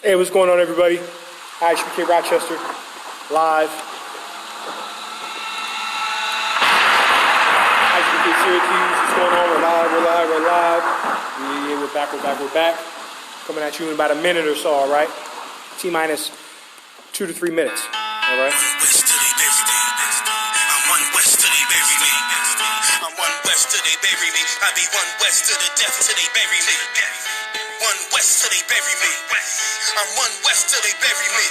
Hey, what's going on, everybody? ISUPK Rochester, live. ISUPK Syracuse, what's going on? We're live. Yeah, we're back. Coming at you in about a minute or so, all right? T-minus 2 to 3 minutes, all right? I be one west to the death till they bury me. One west till they bury me. I'm one west till they bury me.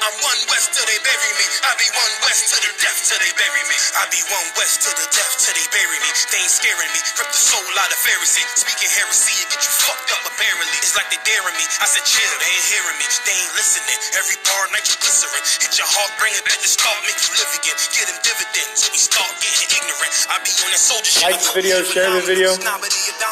I'm one west till they bury me. I be one west to the death till they bury me. I be one west to the death till they bury me. They ain't scaring me. Rip the soul out of Pharisee. Speaking heresy, it get you fucked up apparently. It's like they daring me. I said chill, they ain't hearing me. They ain't listening. Every bar nitroglycerin. Hit your heart, bring it back to start, make you live again. Get them dividends. We start getting ignorant. I be on that soldier shit. Like the video, share the video.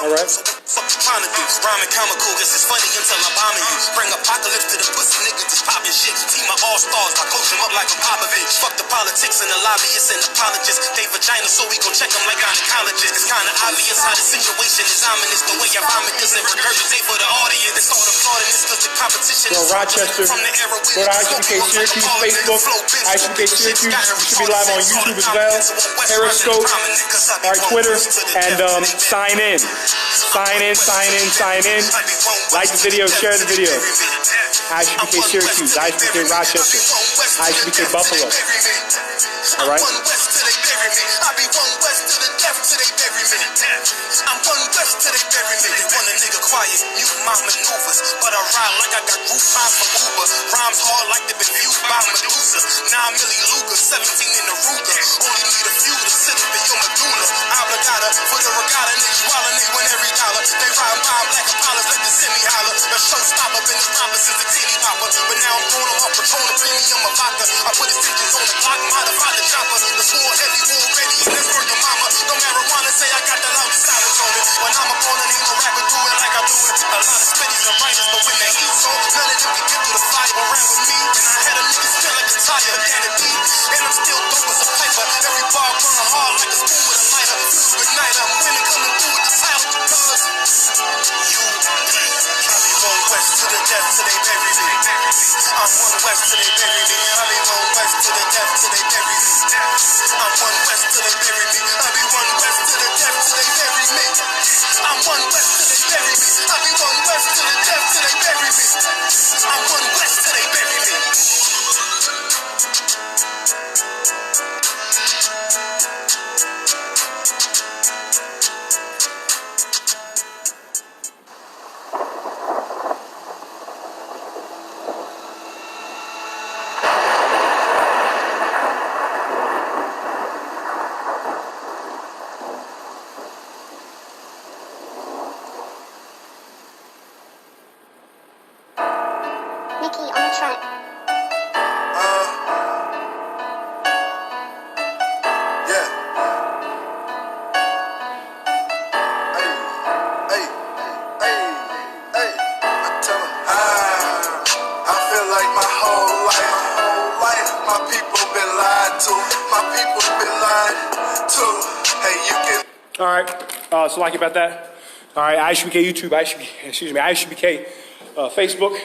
All right. Fuck you trying to do? Rhyming comical, guess it's funny until I'm bombing you. Bring apocalypse to the pussy niggas just popping shit. Team of all-stars, I coach them up like a Popovich. Fuck the politics and the lobbyists and apologists. They vagina, so we gon' check them like gynecologists. It's kinda obvious how the situation is ominous. The way I vomit this and regurgitate for the audience. They start applauding this cause the competition is Rochester, go to ISUPK Syracuse Facebook, ISUPK Syracuse. You should be live on YouTube as well, Periscope, our Twitter, and sign in. Like the video, share the video. ISUPK Syracuse, ISUPK Rochester, ISUPK Buffalo. All right. I'm one west till they bury me. They want a nigga quiet, mute my maneuvers. But I ride like I got group rhymes for Uber. Rhymes hard like they've been viewed by Medusa. 9 milli Luger, 17 in the Ruger. Only need a few to sit up in your medulla. Obligata for the regatta, niggas wildin', they win every dollar. They ride by black Apollos like the semi-holler. The showstopper been the rapper since the titty popper. But now I'm throwing them up, Patron, a premium of vodka. I put extensions on the clock, modified the chopper. The sword heavy, war ready, and that's for your mama. No marijuana, say I got the loudest silence on it. When I'm up on it, ain't no rapper do it like I do it. A lot of spitties and writers, but when they eat so, none of them can get through the fire around with me. And I had a nigga spin like a tire, can it be? And I'm still dope as a piper. Every bar burn hard like a spoon with a lighter. Fuse with night, I'm winning, coming through with the title. Cause you, I be one west to the death till they bury me. I'm one west till they bury me. I be one west to the death till they bury me. I'm one west till they bury me. I be one west to the death till they bury me. I'm one west till they bury me. I be one west to the death till they bury me. I'm one west till they bury me. Mickey on the track. Yeah. Hey. I tell her, I feel like my whole life, my people been lied to. My people been lied to. Hey, you can. All right. So like about that. All right. ISUPK YouTube, ISUPK Facebook.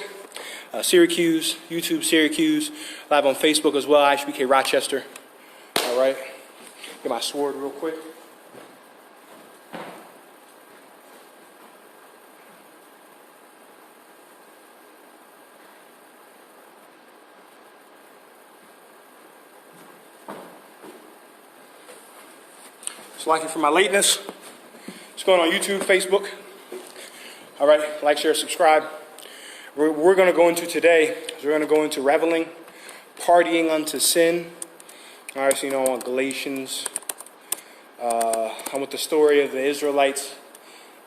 Syracuse, YouTube Syracuse, live on Facebook as well, ISUPK Rochester. All right, get my sword real quick. So like it for my lateness. What's going on YouTube, Facebook? All right, like, share, subscribe. We're going to go into today, we're going to go into reveling, partying unto sin. All right, so you know, on Galatians, I'm with the story of the Israelites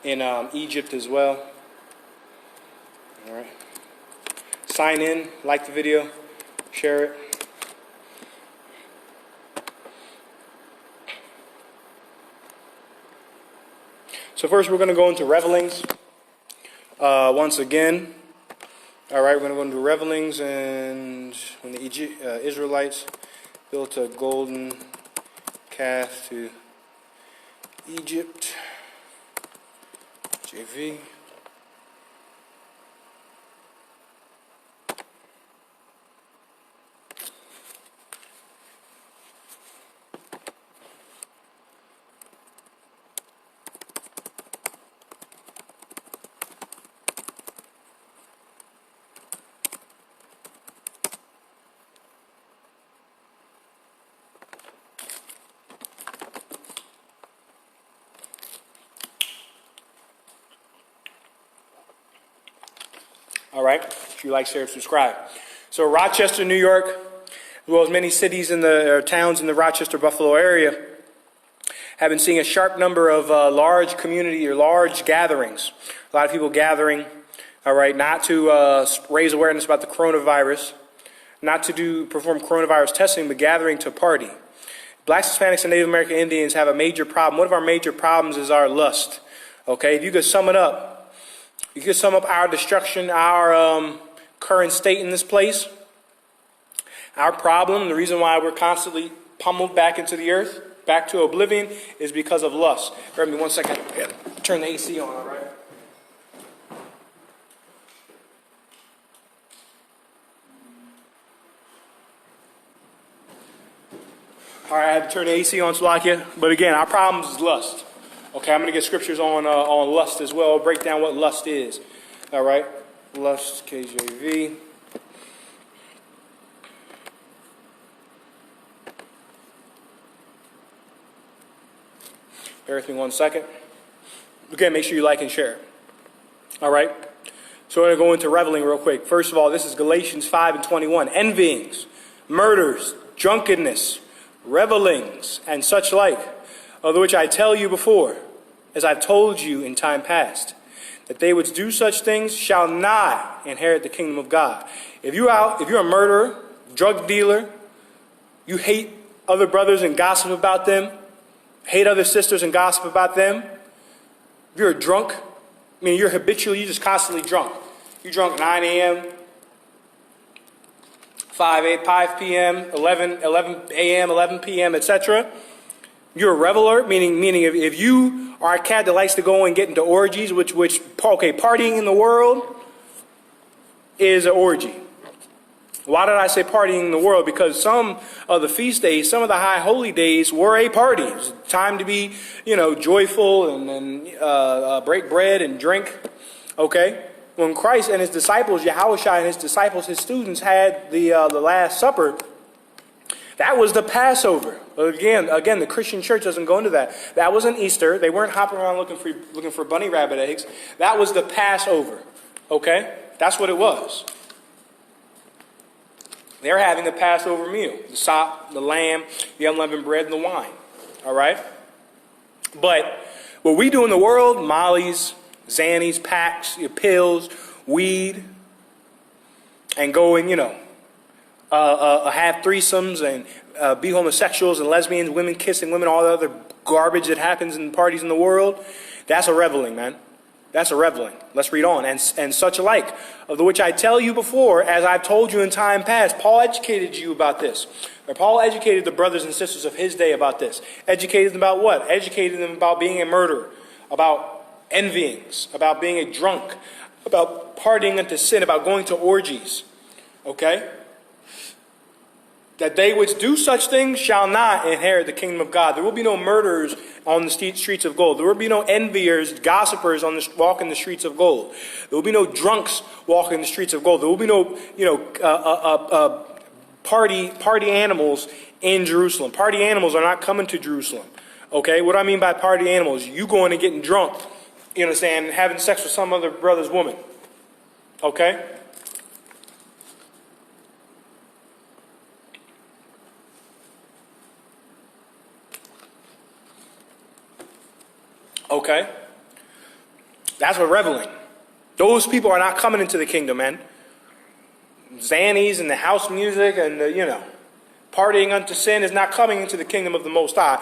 in Egypt as well. All right, sign in, like the video, share it. So first we're going to go into revelings once again. All right, we're going to go into revelings, and when the Israelites built a golden calf to Egypt, JV. All right? If you like, share, subscribe. So Rochester, New York, as well as many cities in the towns in the Rochester, Buffalo area, have been seeing a sharp number of large community or large gatherings. A lot of people gathering, all right, not to raise awareness about the coronavirus, not to perform coronavirus testing, but gathering to party. Blacks, Hispanics, and Native American Indians have a major problem. One of our major problems is our lust. Okay, if you could sum it up, you could sum up our destruction, our current state in this place, our problem, the reason why we're constantly pummeled back into the earth, back to oblivion, is because of lust. Bear with me 1 second. Turn the AC on, all right? All right, I had to turn the AC on, Slovakia. But again, our problem is lust. Okay, I'm going to get scriptures on lust as well. Break down what lust is. All right, lust, KJV. Bear with me 1 second. Again, make sure you like and share. All right, so we're going to go into reveling real quick. First of all, this is Galatians 5:21. Envyings, murders, drunkenness, revelings, and such like, of which I tell you before, as I've told you in time past, that they which do such things shall not inherit the kingdom of God. If you're a murderer, drug dealer, you hate other brothers and gossip about them, hate other sisters and gossip about them, if you're a drunk, I mean, you're habitually, you're just constantly drunk. You're drunk 9 a.m., 5 p.m., 11 a.m., 11 p.m., etc. You're a reveler, meaning if you are a cat that likes to go and get into orgies, partying in the world is an orgy. Why did I say partying in the world? Because some of the feast days, some of the high holy days were a party. It was time to be, joyful and break bread and drink. Okay? When Christ and his disciples, Yahushua and his disciples, his students had the Last Supper, that was the Passover. Again, the Christian church doesn't go into that. That wasn't Easter. They weren't hopping around looking for bunny rabbit eggs. That was the Passover. Okay? That's what it was. They're having the Passover meal. The sop, the lamb, the unleavened bread, and the wine. All right? But what we do in the world, mollies, Xannies, packs, pills, weed, and go and, have threesomes and be homosexuals and lesbians, women kissing women, all the other garbage that happens in parties in the world, that's a reveling, man. That's a reveling. Let's read on. And such alike, of the which I tell you before, as I've told you in time past. Paul educated you about this. Or Paul educated the brothers and sisters of his day about this. Educated them about what? Educated them about being a murderer, about envyings, about being a drunk, about partying unto sin, about going to orgies. Okay? That they which do such things shall not inherit the kingdom of God. There will be no murderers on the streets of gold. There will be no enviers, gossipers walking the streets of gold. There will be no drunks walking the streets of gold. There will be no, party animals in Jerusalem. Party animals are not coming to Jerusalem. Okay, what do I mean by party animals? You going and getting drunk, and having sex with some other brother's woman. Okay? Okay? That's what reveling. Those people are not coming into the kingdom, man. Xannies and the house music and partying unto sin is not coming into the kingdom of the Most High.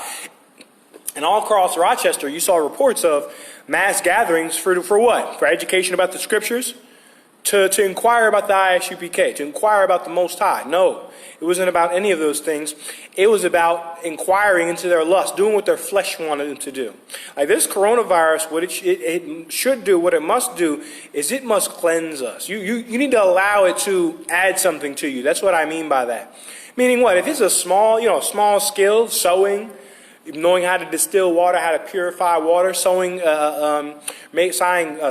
And all across Rochester, you saw reports of mass gatherings for what? For education about the scriptures? To inquire about the ISUPK, to inquire about the Most High. No, it wasn't about any of those things. It was about inquiring into their lust, doing what their flesh wanted them to do. Like this coronavirus, what it should do, what it must do, is it must cleanse us. You need to allow it to add something to you. That's what I mean by that. Meaning what? If it's a small skill, sewing, knowing how to distill water, how to purify water, sewing,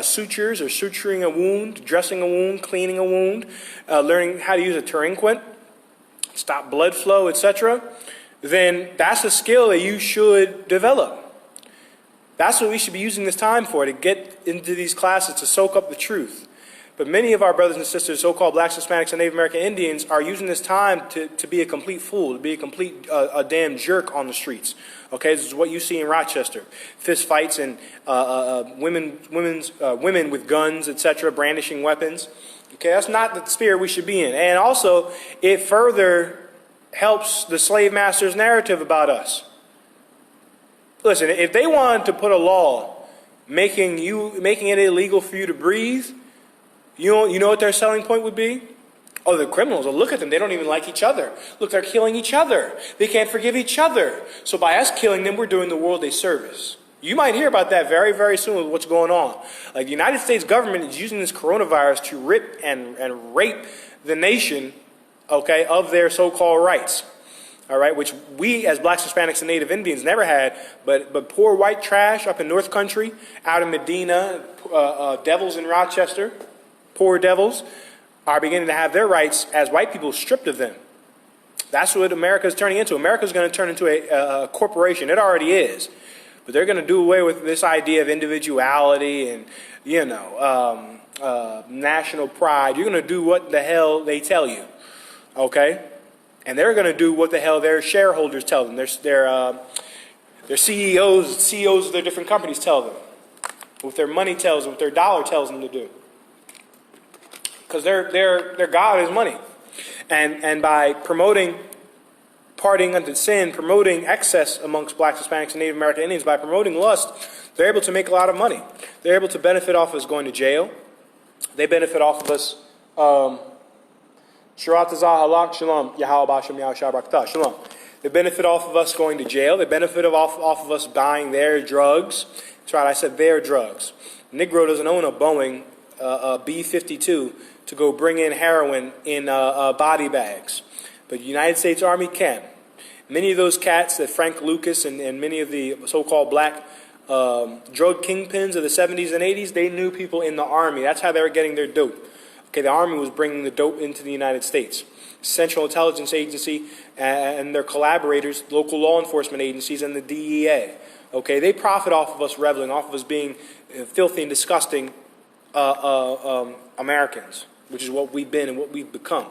sutures or suturing a wound, dressing a wound, cleaning a wound, learning how to use a turinquent, stop blood flow, etc., then that's a skill that you should develop. That's what we should be using this time for, to get into these classes, to soak up the truth, But many of our brothers and sisters, so-called blacks, Hispanics, and Native American Indians, are using this time to be a complete fool, to be a complete a damn jerk on the streets. Okay, this is what you see in Rochester: fist fights and women with guns, etc., brandishing weapons. Okay, that's not the spirit we should be in. And also, it further helps the slave master's narrative about us. Listen, if they wanted to put a law making it illegal for you to breathe, you know what their selling point would be? Oh, the criminals. Oh, look at them. They don't even like each other. Look, they're killing each other. They can't forgive each other. So by us killing them, we're doing the world a service. You might hear about that very, very soon with what's going on. Like, the United States government is using this coronavirus to rip and rape the nation, okay, of their so-called rights. All right, which we as blacks, Hispanics, and Native Indians never had, but poor white trash up in North Country, out in Medina, devils in Rochester, poor devils, are beginning to have their rights as white people stripped of them. That's what America is turning into. America is going to turn into a corporation. It already is. But they're going to do away with this idea of individuality and, national pride. You're going to do what the hell they tell you, okay? And they're going to do what the hell their shareholders tell them. Their CEOs of their different companies tell them. What their money tells them, what their dollar tells them to do. Because their God is money. And by promoting partying unto sin, promoting excess amongst blacks, Hispanics, and Native American Indians, by promoting lust, they're able to make a lot of money. They're able to benefit off of us going to jail. They benefit off of us Shalom. They benefit off of us going to jail. They benefit off of us buying their drugs. That's right, I said their drugs. Negro doesn't own a Boeing B-52 to go bring in heroin in body bags. But the United States Army can. Many of those cats that Frank Lucas and many of the so-called black drug kingpins of the 70s and 80s, they knew people in the Army. That's how they were getting their dope. Okay, the Army was bringing the dope into the United States. Central Intelligence Agency and their collaborators, local law enforcement agencies, and the DEA. Okay, they profit off of us reveling, off of us being filthy and disgusting Americans, which is what we've been and what we've become.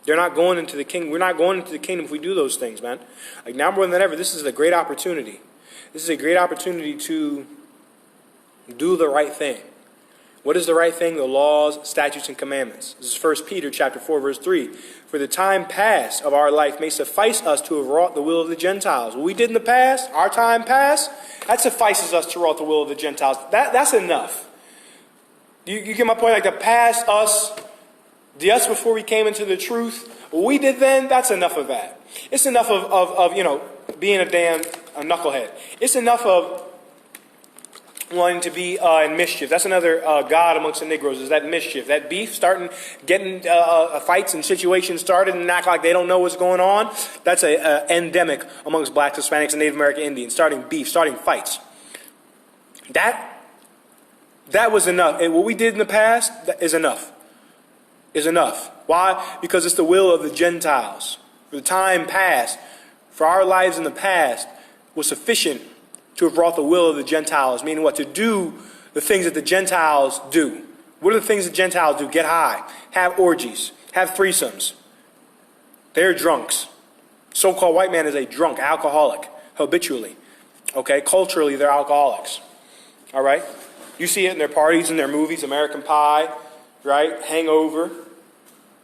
They're not going into the kingdom. We're not going into the kingdom if we do those things, man. Like, now more than ever, this is a great opportunity. This is a great opportunity to do the right thing. What is the right thing? The laws, statutes, and commandments. This is 1 Peter chapter 4, verse 3. For the time past of our life may suffice us to have wrought the will of the Gentiles. What we did in the past, our time past, that suffices us to wrought the will of the Gentiles. That's enough. You get my point? Like, the past us, the us before we came into the truth, what we did then, that's enough of that. It's enough of being a knucklehead. It's enough of wanting to be in mischief. That's another God amongst the Negroes, is that mischief. That beef, getting fights and situations started and act like they don't know what's going on. That's an endemic amongst blacks, Hispanics, and Native American Indians. Starting beef, starting fights. That was enough. And what we did in the past is enough. Is enough. Why? Because it's the will of the Gentiles. For the time past, for our lives in the past, was sufficient to have wrought the will of the Gentiles, meaning what? To do the things that the Gentiles do. What are the things that Gentiles do? Get high, have orgies, have threesomes. They're drunks. So-called white man is a drunk, alcoholic, habitually. Okay, culturally they're alcoholics. All right? You see it in their parties, in their movies, American Pie, right? Hangover.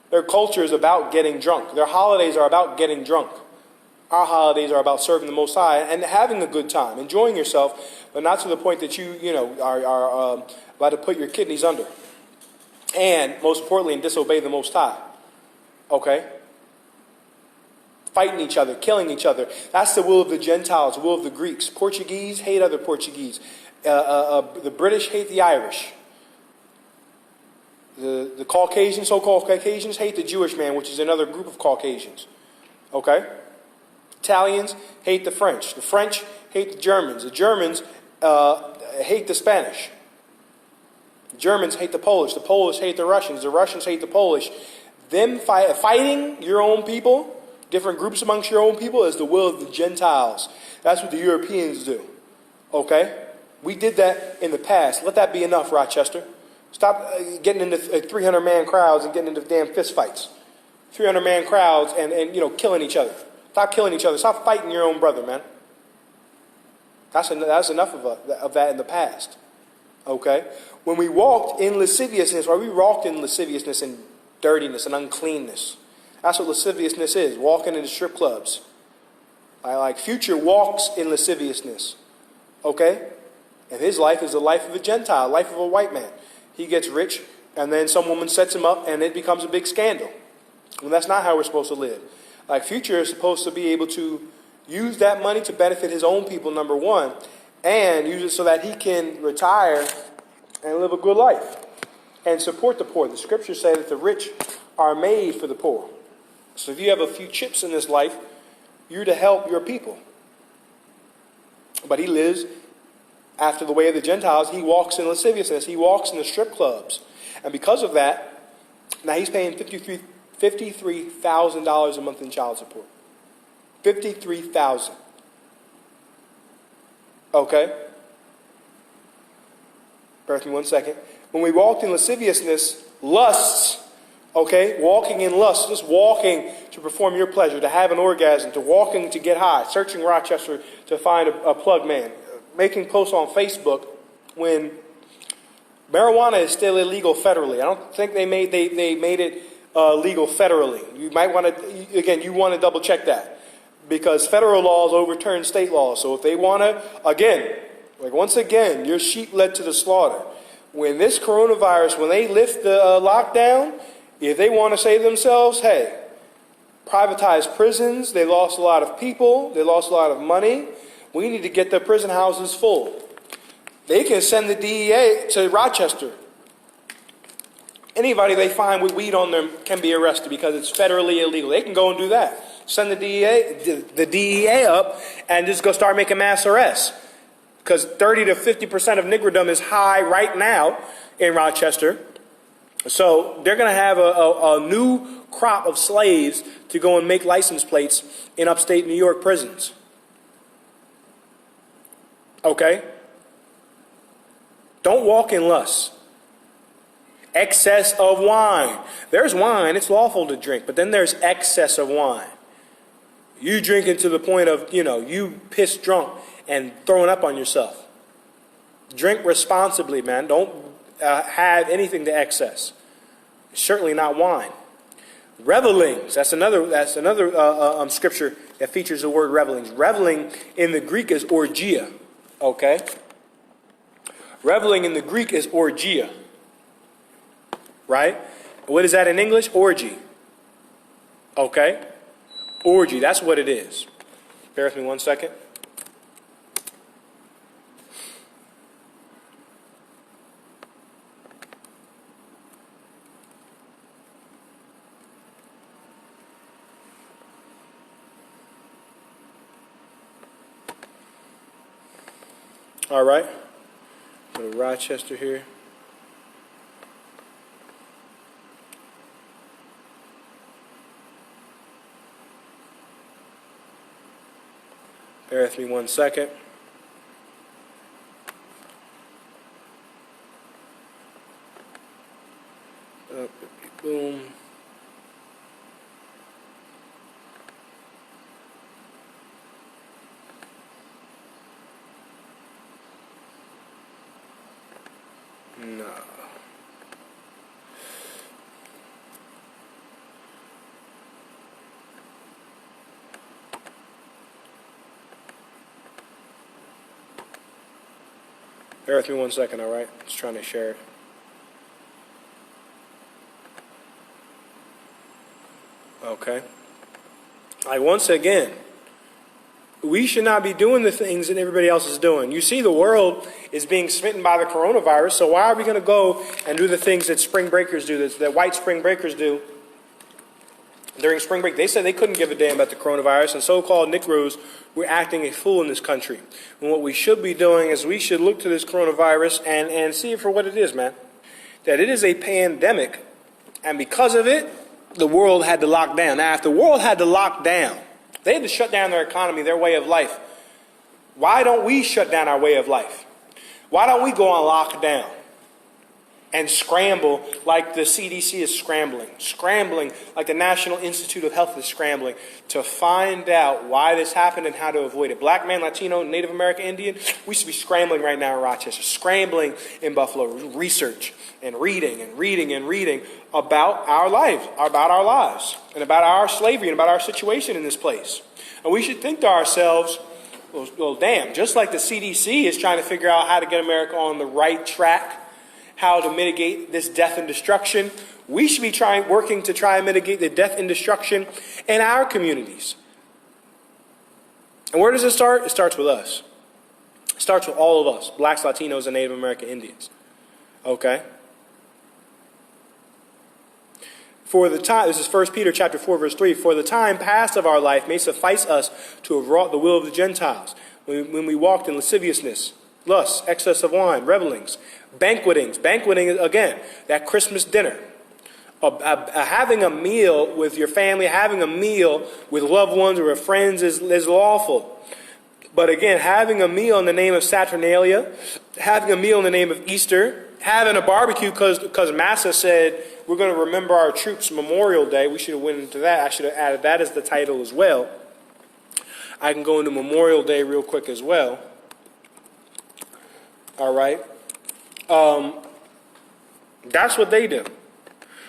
Their culture is about getting drunk. Their holidays are about getting drunk. Our holidays are about serving the Most High and having a good time, enjoying yourself, but not to the point that you are about to put your kidneys under. And, most importantly, and disobey the Most High. Okay? Fighting each other, killing each other. That's the will of the Gentiles, the will of the Greeks. Portuguese hate other Portuguese. The British hate the Irish. The Caucasians, so-called Caucasians, hate the Jewish man, which is another group of Caucasians. Okay? Italians hate the French. The French hate the Germans. The Germans hate the Spanish. The Germans hate the Polish. The Polish hate the Russians. The Russians hate the Polish. Them fighting your own people, different groups amongst your own people, is the will of the Gentiles. That's what the Europeans do. Okay? We did that in the past. Let that be enough, Rochester. Stop getting into 300-man crowds and getting into damn fist fights. 300-man crowds and killing each other. Stop killing each other. Stop fighting your own brother, man. That's enough of that in the past. Okay? When we walked in lasciviousness, or we walked in lasciviousness and dirtiness and uncleanness. That's what lasciviousness is, walking in the strip clubs. Like Future walks in lasciviousness. Okay? And his life is the life of a Gentile, life of a white man. He gets rich, and then some woman sets him up, and it becomes a big scandal. And that's not how we're supposed to live. Like Future is supposed to be able to use that money to benefit his own people, number one, and use it so that he can retire and live a good life and support the poor. The scriptures say that the rich are made for the poor. So if you have a few chips in this life, you're to help your people. But he lives after the way of the Gentiles. He walks in lasciviousness. He walks in the strip clubs. And because of that, now he's paying $53,000 a month in child support. $53,000. Okay? Bear with me one second. When we walked in lasciviousness, lusts, okay? Walking in lust, just walking to perform your pleasure, to have an orgasm, to walking to get high, searching Rochester to find a plug man, making posts on Facebook when marijuana is still illegal federally. I don't think they made it legal federally. You might want to, again, you want to double check that. Because federal laws overturn state laws. So if they want to, again, like once again, your sheep led to the slaughter. When this coronavirus, when they lift the lockdown, if they want to say to themselves, hey, privatize prisons, they lost a lot of people, they lost a lot of money, we need to get the prison houses full. They can send the DEA to Rochester. Anybody they find with weed on them can be arrested because it's federally illegal. They can go and do that. Send the DEA up and just go start making mass arrests. Because 30 to 50% of niggerdom is high right now in Rochester. So they're going to have a new crop of slaves to go and make license plates in upstate New York prisons. Okay? Don't walk in lust. Excess of wine. There's wine, it's lawful to drink, but then there's excess of wine. You drinking to the point of, you piss drunk and throwing up on yourself. Drink responsibly, man. Don't have anything to excess. Certainly not wine. Revelings. That's another scripture that features the word revelings. Reveling in the Greek is orgia. Okay? Reveling in the Greek is orgia. Right? What is that in English? Orgy. Okay? Orgy, that's what it is. Bear with me one second. All right. Go to Rochester here. Bear with me one second. Boom. No. Bear with me one second, all right? Just trying to share it. Okay. Once again, we should not be doing the things that everybody else is doing. You see, the world is being smitten by the coronavirus, so why are we going to go and do the things that spring breakers do, that white spring breakers do during spring break? They said they couldn't give a damn about the coronavirus, and so-called Negroes were acting a fool in this country. And what we should be doing is we should look to this coronavirus and see it for what it is, man. That it is a pandemic, and because of it, the world had to lock down. Now, if the world had to lock down, they had to shut down their economy, their way of life. Why don't we shut down our way of life? Why don't we go on lockdown? and scramble like the CDC is scrambling like the National Institute of Health is scrambling to find out why this happened and how to avoid it. Black man, Latino, Native American, Indian, we should be scrambling right now in Rochester, scrambling in Buffalo, research and reading about our lives, and about our slavery and about our situation in this place. And we should think to ourselves, well, damn, just like the CDC is trying to figure out how to get America on the right track, how to mitigate this death and destruction, we should be working to try and mitigate the death and destruction in our communities. And where does it start? It starts with us. It starts with all of us, blacks, Latinos, and Native American Indians. Okay? For the time, this is 1 Peter chapter 4, verse 3, for the time past of our life may suffice us to have wrought the will of the Gentiles, when we walked in lasciviousness, lust, excess of wine, revelings, banqueting, again, that Christmas dinner, having a meal with your family, having a meal with loved ones or with friends is lawful. But again, having a meal in the name of Saturnalia, having a meal in the name of Easter, having a barbecue because Massa said we're going to remember our troops Memorial Day. We should have went into that. I should have added that as the title as well. I can go into Memorial Day real quick as well. All right. That's what they do.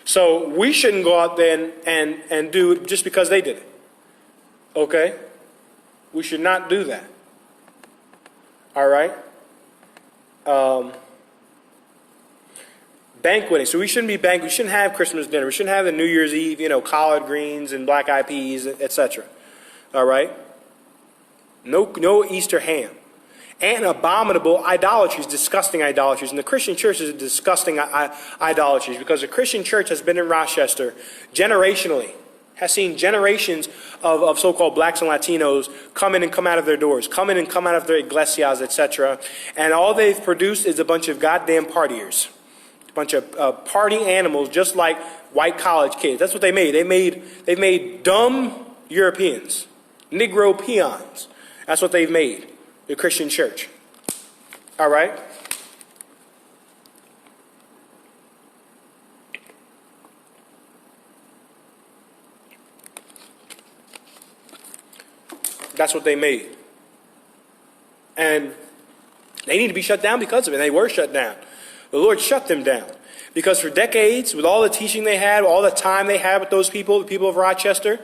So we shouldn't go out there and do it just because they did it. Okay? We should not do that. All right? Banqueting. So we shouldn't be banqueting. We shouldn't have Christmas dinner. We shouldn't have the New Year's Eve, collard greens and black eyed peas, etc. All right? No Easter ham. And abominable idolatries, disgusting idolatries. And the Christian church is a disgusting idolatries because the Christian church has been in Rochester generationally, has seen generations of so-called blacks and Latinos come in and come out of their doors, come in and come out of their iglesias, etc. And all they've produced is a bunch of goddamn partiers, a bunch of party animals, just like white college kids. That's what they made. They've made dumb Europeans, Negro peons. That's what they've made. The Christian church. All right? That's what they made. And they need to be shut down because of it. They were shut down. The Lord shut them down. Because for decades, with all the teaching they had, all the time they had with those people, the people of Rochester,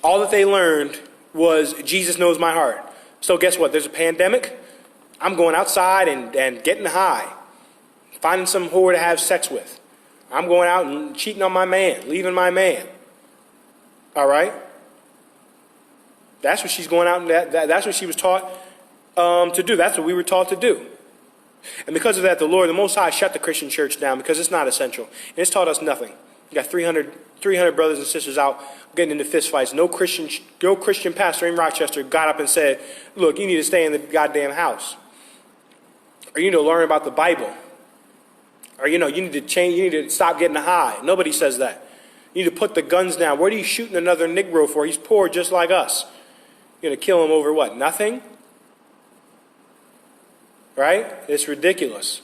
all that they learned was Jesus knows my heart. So guess what? There's a pandemic. I'm going outside and getting high, finding some whore to have sex with. I'm going out and cheating on my man, leaving my man. All right? That's what she's going out and that's what she was taught to do. That's what we were taught to do. And because of that, the Lord, the Most High, shut the Christian church down because it's not essential. And it's taught us nothing. You got 300 brothers and sisters out getting into fistfights. No Christian pastor in Rochester got up and said, look, you need to stay in the goddamn house. Or you need to learn about the Bible. Or, you need to change, you need to stop getting high. Nobody says that. You need to put the guns down. What are you shooting another Negro for? He's poor just like us. You're going to kill him over what? Nothing? Right? It's ridiculous.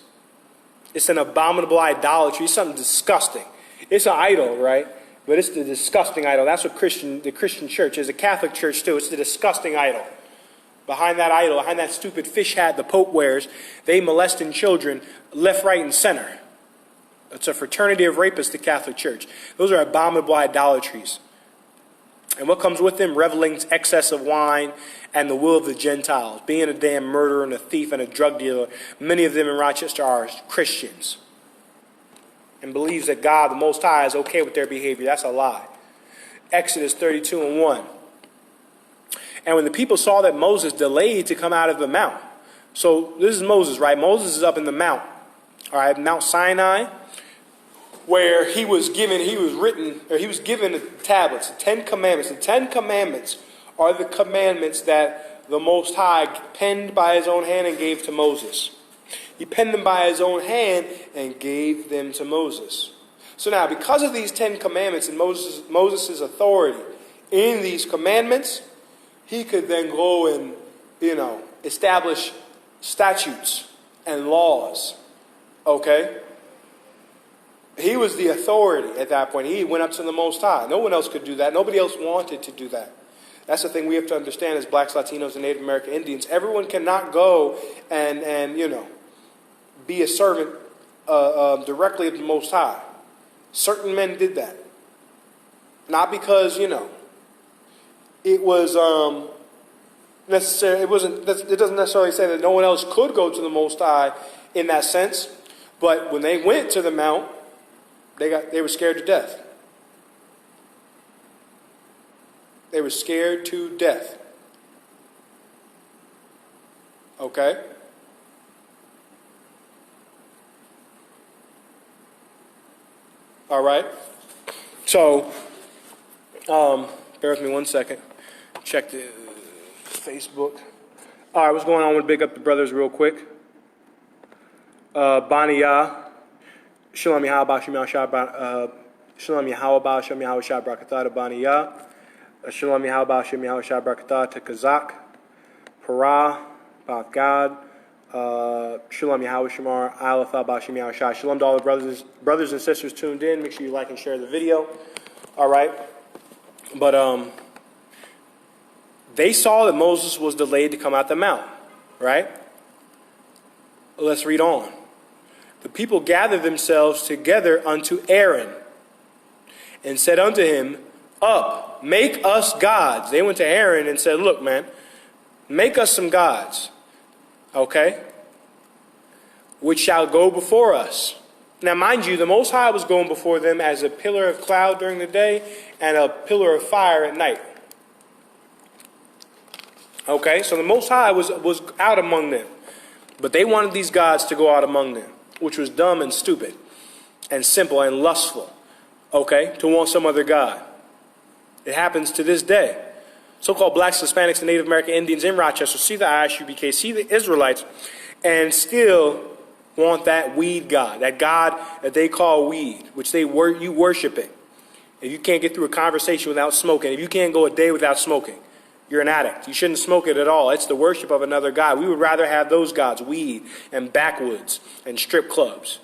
It's an abominable idolatry. It's something disgusting. It's an idol, right? But it's the disgusting idol. That's what the Christian church is. The Catholic church too. It's the disgusting idol. Behind that idol, behind that stupid fish hat the Pope wears, they molesting children left, right, and center. It's a fraternity of rapists, the Catholic Church. Those are abominable idolatries. And what comes with them? Revelings, excess of wine, and the will of the Gentiles. Being a damn murderer and a thief and a drug dealer. Many of them in Rochester are Christians. And believes that God, the Most High, is okay with their behavior. That's a lie. Exodus 32:1. And when the people saw that Moses delayed to come out of the mount. So this is Moses, right? Moses is up in the mount. All right, Mount Sinai, where he was given the tablets, the 10 Commandments. The 10 Commandments are the commandments that the Most High penned by his own hand and gave to Moses. He penned them by his own hand and gave them to Moses. So now, because of these 10 Commandments and Moses' authority in these commandments, he could then go and, establish statutes and laws. Okay? He was the authority at that point. He went up to the Most High. No one else could do that. Nobody else wanted to do that. That's the thing we have to understand as blacks, Latinos, and Native American Indians. Everyone cannot go and be a servant directly of the Most High. Certain men did that. Not because, it was necessary. It doesn't necessarily say that no one else could go to the Most High in that sense. But when they went to the mount, they were scared to death. They were scared to death. Okay? All right. So, bear with me 1 second. Check the Facebook. All right, what's going on? I want to big up the brothers real quick. Bani Yah. Shalom Yahweh Shem Yahweh Shalom Yahweh Shem Yahweh Shah Brakatah to Bani Yah. Shalom Yahweh Shem Yahweh Shah Brakatah to Kazak. Parah, Bath God. Shalom Yahweh Shamar Alatha Shem Yahweh Shah. Shalom to all the brothers and sisters tuned in. Make sure you like and share the video. All right. But they saw that Moses was delayed to come out the mount. Right? Let's read on. The people gathered themselves together unto Aaron and said unto him, Up, make us gods. They went to Aaron and said, Look, man, make us some gods, okay, which shall go before us. Now, mind you, the Most High was going before them as a pillar of cloud during the day and a pillar of fire at night. Okay, so the Most High was out among them. But they wanted these gods to go out among them, which was dumb and stupid and simple and lustful, okay, to want some other god. It happens to this day. So-called blacks, Hispanics, and Native American Indians in Rochester see the ISUPK, see the Israelites, and still want that weed god, that god that they call weed, which you worship it. If you can't get through a conversation without smoking, if you can't go a day without smoking, you're an addict. You shouldn't smoke it at all. It's the worship of another god. We would rather have those gods, weed and backwoods and strip clubs.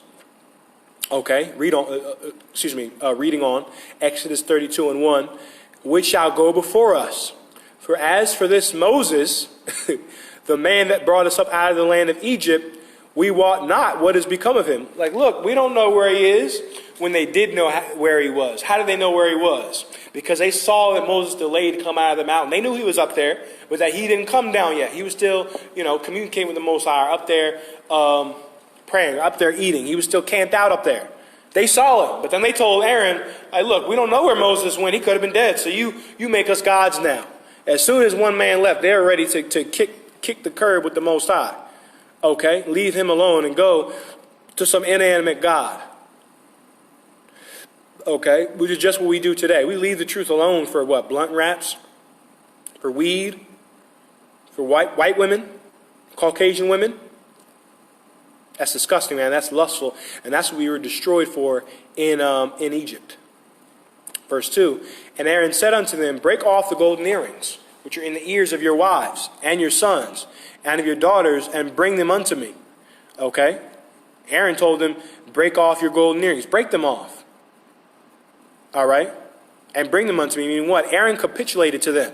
Okay, reading on Exodus 32:1, which shall go before us. For as for this Moses, the man that brought us up out of the land of Egypt, we wot not what has become of him. Like, look, we don't know where he is. When they did know where he was. How did they know where he was? Because they saw that Moses delayed to come out of the mountain. They knew he was up there, but that he didn't come down yet. He was still, communicating with the Most High, up there praying, up there eating. He was still camped out up there. They saw it, but then they told Aaron, hey, look, we don't know where Moses went. He could have been dead, so you make us gods now. As soon as one man left, they're ready to kick the curb with the Most High. Okay, leave him alone and go to some inanimate god. Okay, which is just what we do today. We leave the truth alone for what? Blunt wraps? For weed? For white women? Caucasian women? That's disgusting, man. That's lustful. And that's what we were destroyed for in Egypt. Verse 2, and Aaron said unto them, break off the golden earrings, which are in the ears of your wives and your sons and of your daughters, and bring them unto me. Okay? Aaron told them, break off your golden earrings. Break them off. All right? And bring them unto me. Meaning what? Aaron capitulated to them.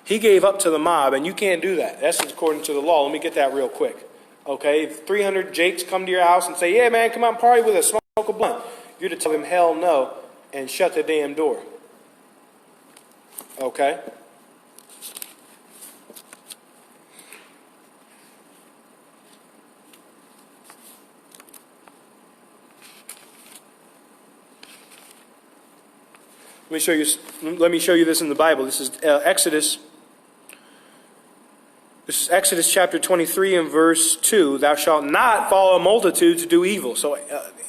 He gave up to the mob, and you can't do that. That's according to the law. Let me get that real quick. Okay? If 300 Jakes come to your house and say, yeah, man, come out and party with us, smoke a blunt, you're to tell them, hell no, and shut the damn door. Okay? Let me show you this in the Bible. This is Exodus. This is Exodus chapter 23 and verse 2. Thou shalt not follow a multitude to do evil. So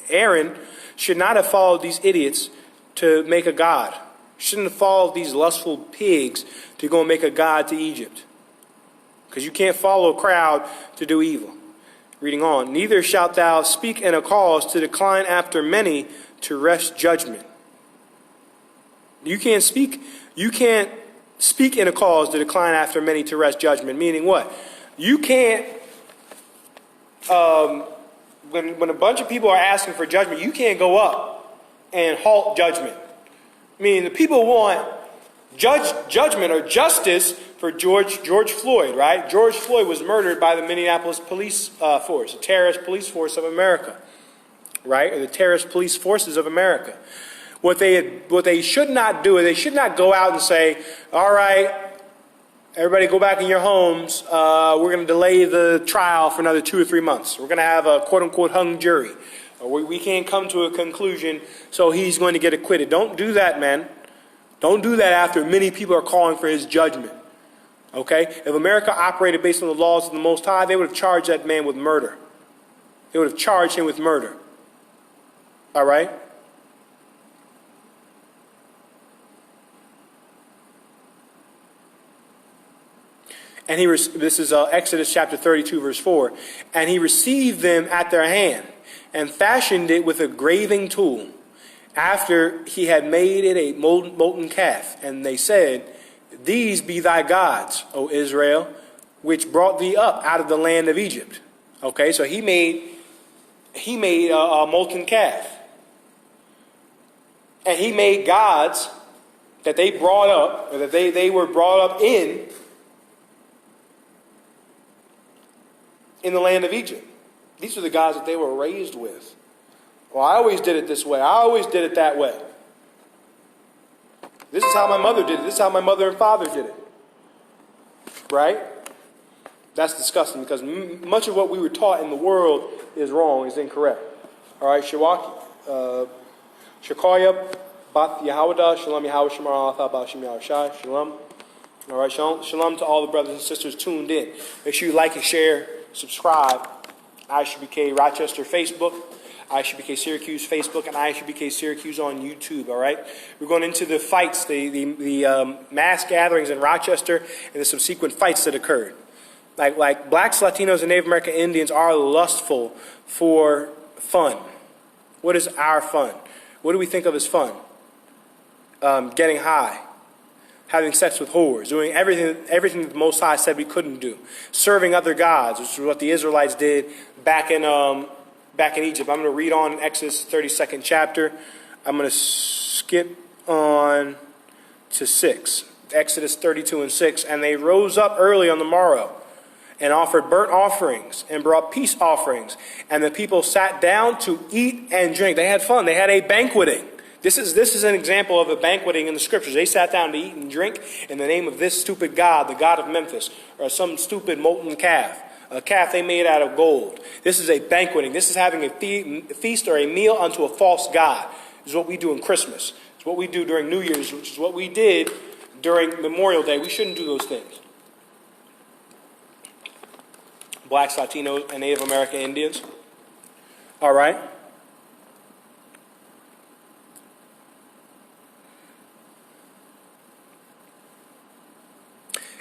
Aaron should not have followed these idiots to make a god. Shouldn't have followed these lustful pigs to go and make a god to Egypt. Because you can't follow a crowd to do evil. Reading on. Neither shalt thou speak in a cause to decline after many to wrest judgment. You can't speak in a cause to decline after many to wrest judgment. Meaning what? You can't, when a bunch of people are asking for judgment, you can't go up and halt judgment. I mean, the people want judgment or justice for George Floyd, right? George Floyd was murdered by the Minneapolis police force, the terrorist police force of America, right? Or the terrorist police forces of America. What they should not do is they should not go out and say, all right, everybody go back in your homes. We're going to delay the trial for another 2 or 3 months. We're going to have a quote-unquote hung jury. Or we can't come to a conclusion, so he's going to get acquitted. Don't do that, man. Don't do that after many people are calling for his judgment. Okay? If America operated based on the laws of the Most High, they would have charged that man with murder. They would have charged him with murder. All right? And this is Exodus chapter 32, verse 4. And he received them at their hand and fashioned it with a graving tool after he had made it a molten calf. And they said, these be thy gods, O Israel, which brought thee up out of the land of Egypt. Okay, so he made a molten calf. And he made gods that they brought up, or that they were brought up in the land of Egypt. These are the gods that they were raised with. Well, I always did it this way. I always did it that way. This is how my mother did it. This is how my mother and father did it. Right? That's disgusting because much of what we were taught in the world is wrong, is incorrect. All right, Shakaya, Bat Yahawada, Shalom Yahweh Shemar Alatha Bashim Yahushai, Shalom. All right, shalom to all the brothers and sisters tuned in. Make sure you like and share, subscribe. ISUPK Rochester Facebook, ISUPK Syracuse Facebook, and ISUPK Syracuse on YouTube. All right, we're going into the fights, the mass gatherings in Rochester, and the subsequent fights that occurred. Like blacks, Latinos, and Native American Indians are lustful for fun. What is our fun? What do we think of as fun? Getting high, having sex with whores, doing everything that the Most High said we couldn't do, serving other gods, which is what the Israelites did back in Egypt. I'm going to read on Exodus 32nd chapter. I'm going to skip on to 6. Exodus 32 and 6. And they rose up early on the morrow and offered burnt offerings and brought peace offerings. And the people sat down to eat and drink. They had fun. They had a banqueting. This is an example of a banqueting in the scriptures. They sat down to eat and drink in the name of this stupid god, the god of Memphis, or some stupid molten calf, a calf they made out of gold. This is a banqueting. This is having a feast or a meal unto a false god. This is what we do in Christmas. It's what we do during New Year's, which is what we did during Memorial Day. We shouldn't do those things. Blacks, Latinos, and Native American Indians. All right.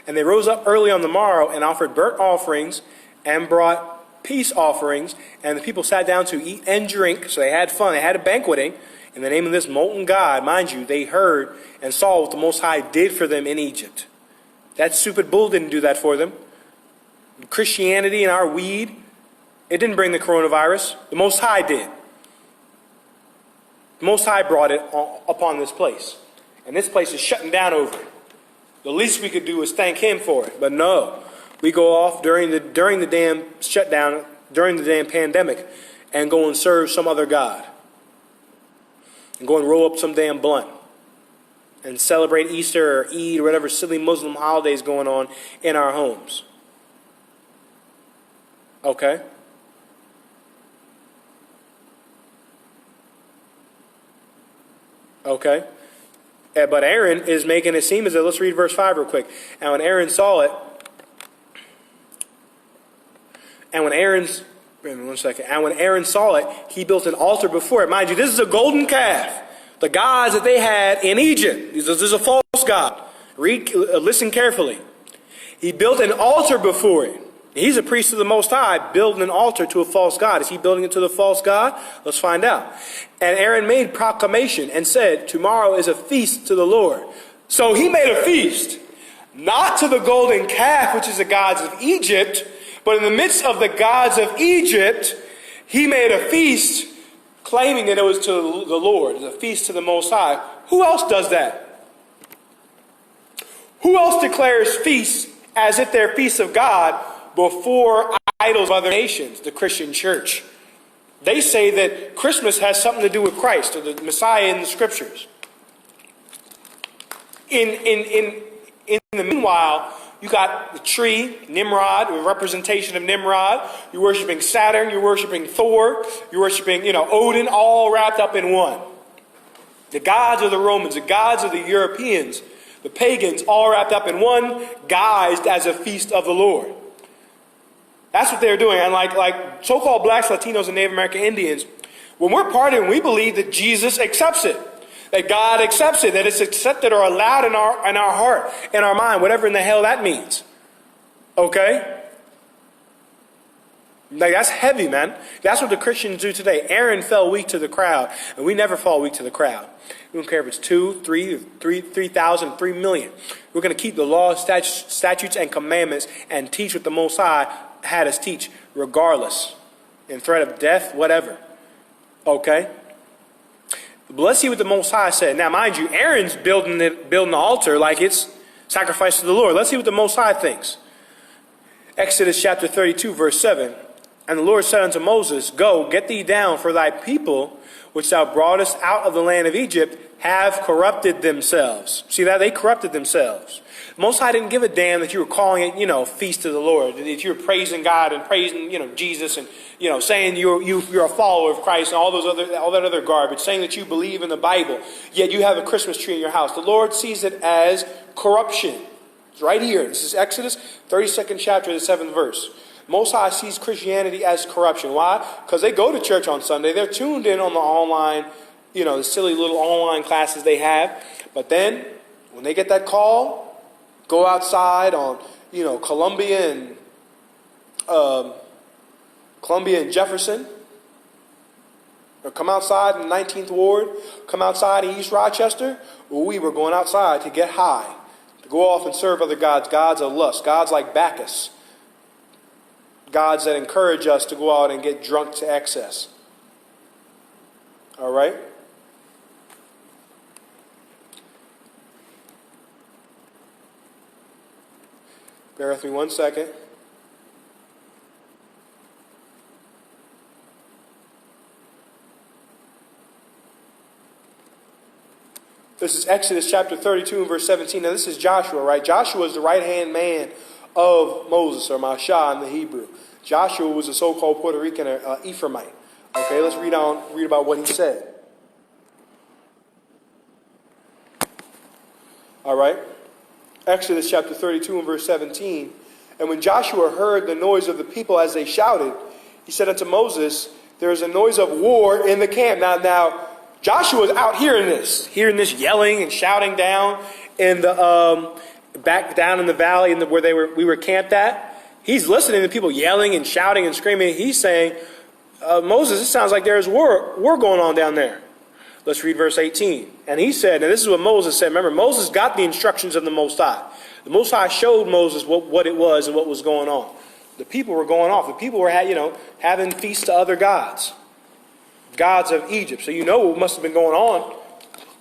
And they rose up early on the morrow and offered burnt offerings and brought peace offerings. And the people sat down to eat and drink. So they had fun. They had a banqueting in the name of this molten god. Mind you, they heard and saw what the Most High did for them in Egypt. That stupid bull didn't do that for them. Christianity and our weed, it didn't bring the coronavirus. The Most High did. The Most High brought it upon this place. And this place is shutting down over it. The least we could do is thank him for it. But no, we go off during the damn shutdown, during the damn pandemic, and go and serve some other god. And go and roll up some damn blunt. And celebrate Easter or Eid or whatever silly Muslim holidays going on in our homes. Okay? Okay? But Aaron is making it seem as though, let's read verse 5 real quick. And when Aaron saw it, and when Aaron saw it, he built an altar before it. Mind you, this is a golden calf. The gods that they had in Egypt. This is a false god. Listen carefully. He built an altar before it. He's a priest of the Most High, building an altar to a false god. Is he building it to the false god? Let's find out. And Aaron made proclamation and said, tomorrow is a feast to the Lord. So he made a feast, not to the golden calf, which is the gods of Egypt, but in the midst of the gods of Egypt, he made a feast claiming that it was to the Lord, the feast to the Most High. Who else does that? Who else declares feasts as if they're feasts of God before idols of other nations? The Christian church. They say that Christmas has something to do with Christ or the Messiah in the scriptures. In the meanwhile, you got the tree, Nimrod, a representation of Nimrod. You're worshiping Saturn, you're worshiping Thor, you're worshiping, Odin, all wrapped up in one. The gods of the Romans, the gods of the Europeans, the pagans, all wrapped up in one, guised as a feast of the Lord. That's what they're doing. And like so-called blacks, Latinos, and Native American Indians, when we're partying, we believe that Jesus accepts it. That God accepts it, that it's accepted or allowed in our heart, in our mind, whatever in the hell that means. Okay? Like, that's heavy, man. That's what the Christians do today. Aaron fell weak to the crowd, and we never fall weak to the crowd. We don't care if it's 2, 3,000, 3 million. We're going to keep the law, statutes, and commandments and teach what the Most High had us teach, regardless, in threat of death, whatever. Okay? But let's see what the Most High said. Now, mind you, Aaron's building the altar like it's sacrifice to the Lord. Let's see what the Most High thinks. Exodus chapter 32, verse 7. And the Lord said unto Moses, Go, get thee down, for thy people, which thou broughtest out of the land of Egypt, have corrupted themselves. See that? They corrupted themselves. The Most High didn't give a damn that you were calling it, feast of the Lord. That you were praising God and praising, Jesus and, saying you're a follower of Christ and all that other garbage, saying that you believe in the Bible, yet you have a Christmas tree in your house. The Lord sees it as corruption. It's right here. This is Exodus 32nd chapter, the 7th verse. Most High sees Christianity as corruption. Why? Because they go to church on Sunday. They're tuned in on the online, the silly little online classes they have. But then, when they get that call, go outside on, Columbia and Jefferson, or come outside in the 19th Ward, come outside in East Rochester. We were going outside to get high, to go off and serve other gods, gods of lust, gods like Bacchus, gods that encourage us to go out and get drunk to excess. All right? Bear with me one second. This is Exodus chapter 32 and verse 17. Now this is Joshua, right? Joshua is the right-hand man of Moses, or Mashah in the Hebrew. Joshua was a so-called Puerto Rican Ephraimite. Okay, let's read about what he said. All right. Exodus chapter 32 and verse 17. And when Joshua heard the noise of the people as they shouted, he said unto Moses, there is a noise of war in the camp. Now, Joshua's out hearing this yelling and shouting down in the back down in the valley where we were camped at. He's listening to people yelling and shouting and screaming. He's saying, Moses, it sounds like there's war going on down there. Let's read verse 18. And he said, and this is what Moses said. Remember, Moses got the instructions of the Most High. The Most High showed Moses what it was and what was going on. The people were going off. The people were, having feasts to other gods. Gods of Egypt. So what must have been going on.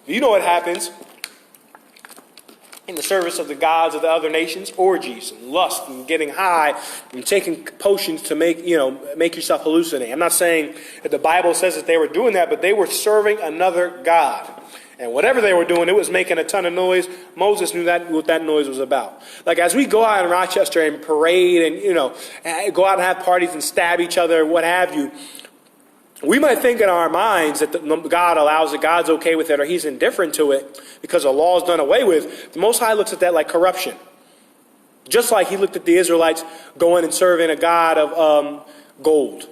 You know what happens in the service of the gods of the other nations. Orgies and lust and getting high and taking potions to make yourself hallucinate. I'm not saying that the Bible says that they were doing that, but they were serving another god. And whatever they were doing, it was making a ton of noise. Moses knew what that noise was about. Like as we go out in Rochester and parade and, go out and have parties and stab each other, what have you, we might think in our minds that God allows it, God's okay with it, or he's indifferent to it because the law is done away with. The Most High looks at that like corruption. Just like he looked at the Israelites going and serving a god of gold.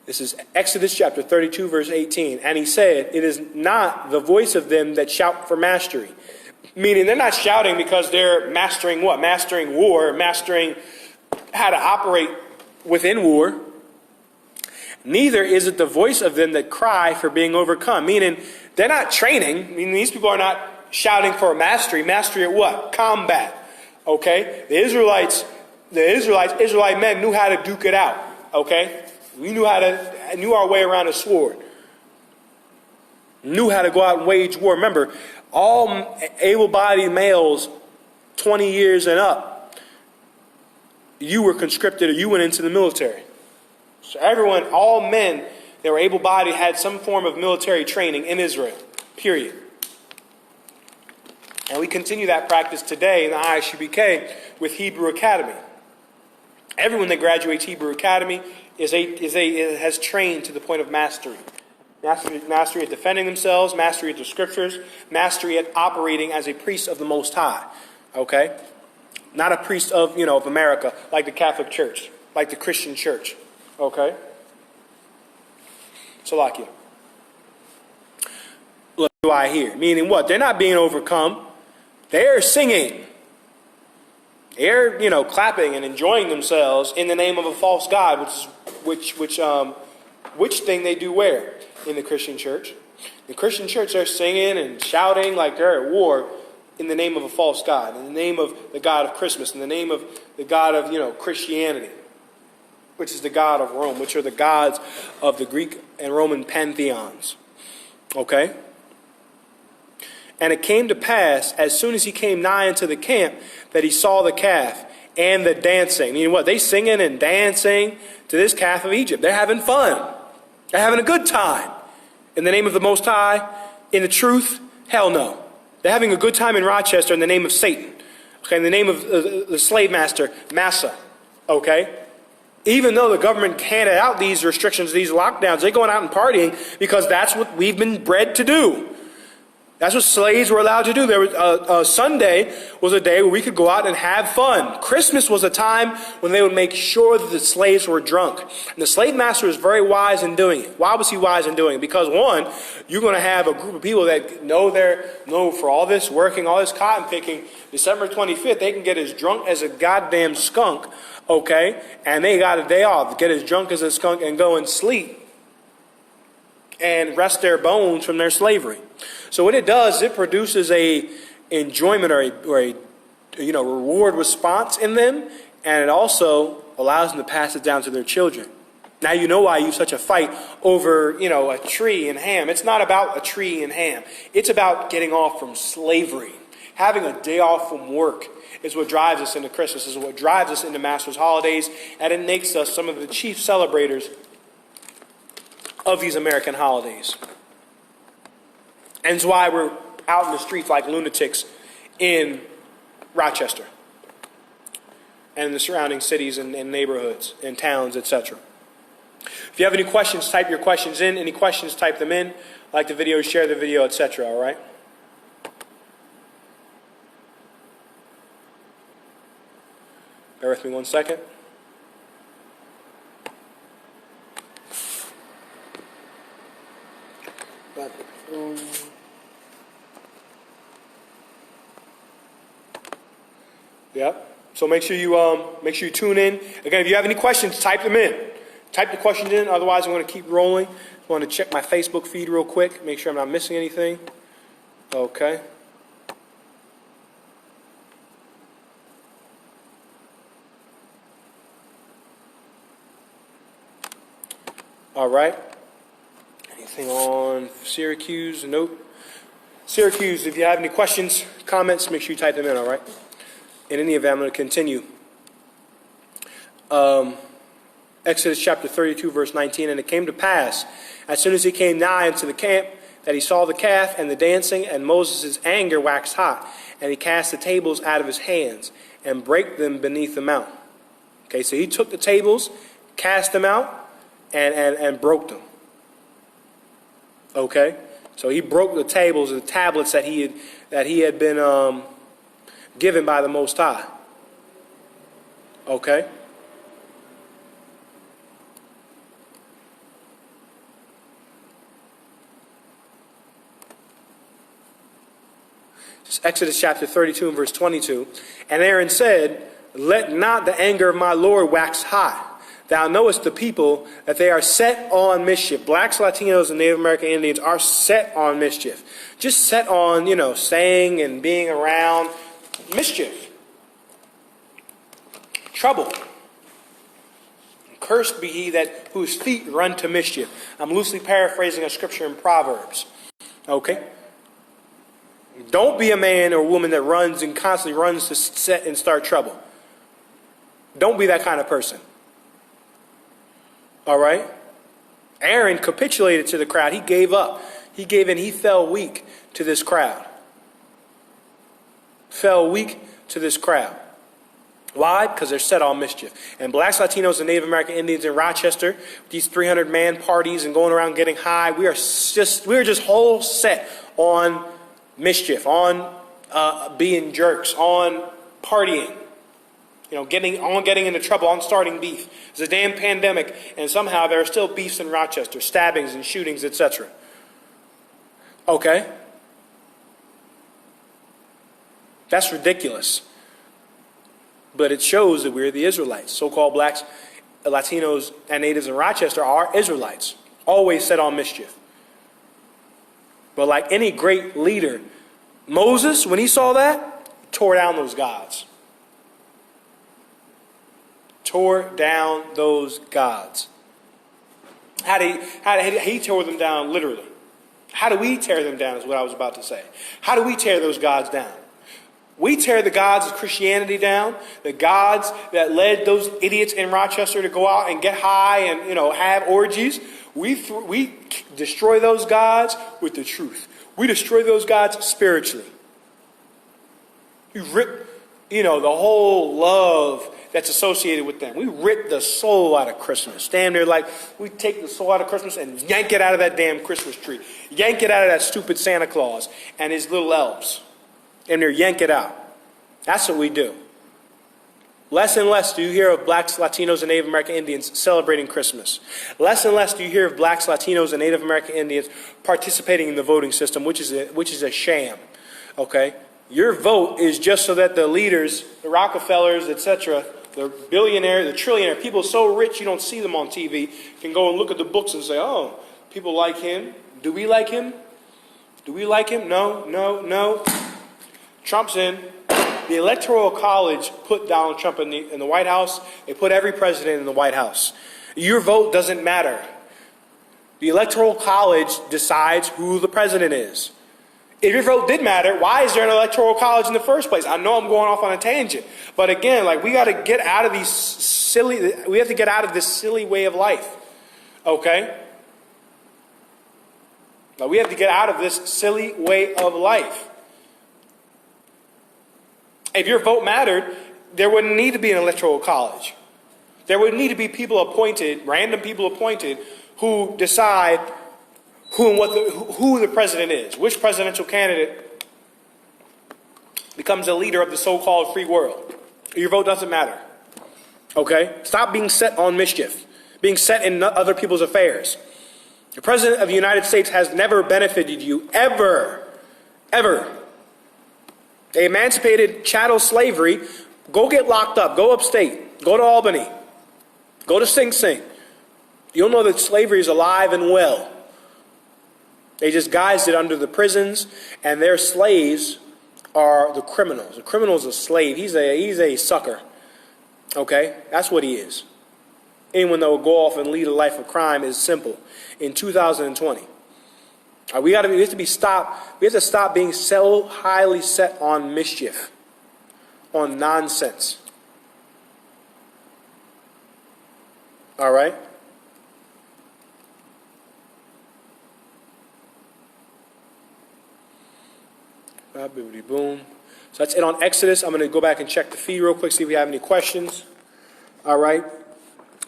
This is Exodus chapter 32, verse 18. And he said, it is not the voice of them that shout for mastery. Meaning they're not shouting because they're mastering what? Mastering war, mastering how to operate within war. Neither is it the voice of them that cry for being overcome. Meaning they're not training. These people are not shouting for mastery. Mastery at what? Combat. Okay? The Israelite men knew how to duke it out. Okay? We knew our way around a sword. Knew how to go out and wage war. Remember, all able-bodied males 20 years and up, you were conscripted or you went into the military. So everyone, all men that were able-bodied had some form of military training in Israel, period. And we continue that practice today in the ISUPK with Hebrew Academy. Everyone that graduates Hebrew Academy has trained to the point of mastery. Mastery at defending themselves, mastery at the scriptures, mastery at operating as a priest of the Most High. Okay? Not a priest of America, like the Catholic Church, like the Christian Church. Okay? Salakia. What do I hear? Meaning what? They're not being overcome. They're singing. They're, clapping and enjoying themselves in the name of a false god, which thing they do where? In the Christian church. The Christian church, they're singing and shouting like they're at war in the name of a false god, in the name of the God of Christmas, in the name of the God of, Christianity, which is the God of Rome, which are the gods of the Greek and Roman pantheons. Okay? And it came to pass, as soon as he came nigh unto the camp, that he saw the calf and the dancing. You know what? They singing and dancing to this calf of Egypt. They're having fun. They're having a good time. In the name of the Most High, in the truth, hell no. They're having a good time in Rochester in the name of Satan. Okay, in the name of the slave master, Massa. Okay? Even though the government handed out these restrictions, these lockdowns, they're going out and partying because that's what we've been bred to do. That's what slaves were allowed to do. There was Sunday was a day where we could go out and have fun. Christmas was a time when they would make sure that the slaves were drunk. And the slave master was very wise in doing it. Why was he wise in doing it? Because one, you're going to have a group of people that know for all this working, all this cotton picking, December 25th, they can get as drunk as a goddamn skunk, okay? And they got a day off, get as drunk as a skunk and go and sleep and rest their bones from their slavery. So what it does, it produces a enjoyment or a reward response in them, and it also allows them to pass it down to their children. Now you know why you have such a fight over, a tree and ham. It's not about a tree and ham. It's about getting off from slavery. Having a day off from work is what drives us into Christmas, is what drives us into Master's holidays, and it makes us some of the chief celebrators of these American holidays. And it's why we're out in the streets like lunatics in Rochester and in the surrounding cities and neighborhoods and towns, etc. If you have any questions, type your questions in. Any questions, type them in. Like the video, share the video, etc. All right? Bear with me 1 second. Yeah. So make sure you tune in. Again, if you have any questions, type them in. Type the questions in. Otherwise, I'm going to keep rolling. I want to check my Facebook feed real quick. Make sure I'm not missing anything. Okay. All right. Anything on Syracuse? Nope. Syracuse, if you have any questions, comments, make sure you type them in, all right? In any event, I'm going to continue. Exodus chapter 32, verse 19. And it came to pass, as soon as he came nigh unto the camp, that he saw the calf and the dancing, and Moses' anger waxed hot. And he cast the tables out of his hands, and brake them beneath the mount. Okay, so he took the tables, cast them out, and broke them. Okay? So he broke the tables, the tablets that he had been given by the Most High. Okay? It's Exodus chapter 32 and verse 22. And Aaron said, let not the anger of my Lord wax hot. Thou knowest the people that they are set on mischief. Blacks, Latinos, and Native American Indians are set on mischief. Just set on, saying and being around mischief. Trouble. Cursed be he that whose feet run to mischief. I'm loosely paraphrasing a scripture in Proverbs. Okay? Don't be a man or woman that runs and constantly runs to set and start trouble. Don't be that kind of person. All right? Aaron capitulated to the crowd. He gave up. He gave in. He fell weak to this crowd. Fell weak to this crowd. Why? Because they're set on mischief. And blacks, Latinos, and Native American Indians in Rochester, these 300-man parties and going around getting high, we're just whole set on mischief, on being jerks, on partying, getting into trouble, on starting beef. It's a damn pandemic, and somehow there are still beefs in Rochester, stabbings and shootings, etc. Okay? That's ridiculous. But it shows that we're the Israelites. So-called blacks, Latinos, and natives in Rochester are Israelites, always set on mischief. But like any great leader, Moses, when he saw that, tore down those gods. Tore down those gods. He tore them down literally. How do we tear them down is what I was about to say. How do we tear those gods down? We tear the gods of Christianity down, the gods that led those idiots in Rochester to go out and get high and have orgies. We destroy those gods with the truth. We destroy those gods spiritually. You rip, the whole love that's associated with them. We rip the soul out of Christmas. Damn near like we take the soul out of Christmas and yank it out of that damn Christmas tree. Yank it out of that stupid Santa Claus and his little elves. And they yank it out. That's what we do. Less and less do you hear of blacks, Latinos, and Native American Indians celebrating Christmas. Less and less do you hear of blacks, Latinos, and Native American Indians participating in the voting system, which is a sham. Okay? Your vote is just so that the leaders, the Rockefellers, etc., the billionaire, the trillionaire, people so rich you don't see them on TV, can go and look at the books and say, oh, people like him. Do we like him? Do we like him? No, no, no. Trump's in. The Electoral College put Donald Trump in the White House. They put every president in the White House. Your vote doesn't matter. The Electoral College decides who the president is. If your vote did matter, why is there an Electoral College in the first place? I know I'm going off on a tangent, but again, we got to get out of we have to get out of this silly way of life. Okay? Now, we have to get out of this silly way of life. If your vote mattered, there wouldn't need to be an electoral college. There would need to be people appointed, random people appointed, who decide who the president is, which presidential candidate becomes a leader of the so-called free world. Your vote doesn't matter. Okay? Stop being set on mischief, being set in other people's affairs. The President of the United States has never benefited you, ever, ever. They emancipated chattel slavery. Go get locked up. Go upstate. Go to Albany. Go to Sing Sing. You'll know that slavery is alive and well. They just guised it under the prisons, and their slaves are the criminals. The criminal is a slave. He's a sucker. Okay? That's what he is. Anyone that will go off and lead a life of crime is simple. In 2020. We have to stop being so highly set on mischief, on nonsense. All right? Boom. So that's it on Exodus. I'm going to go back and check the feed real quick, see if we have any questions. All right.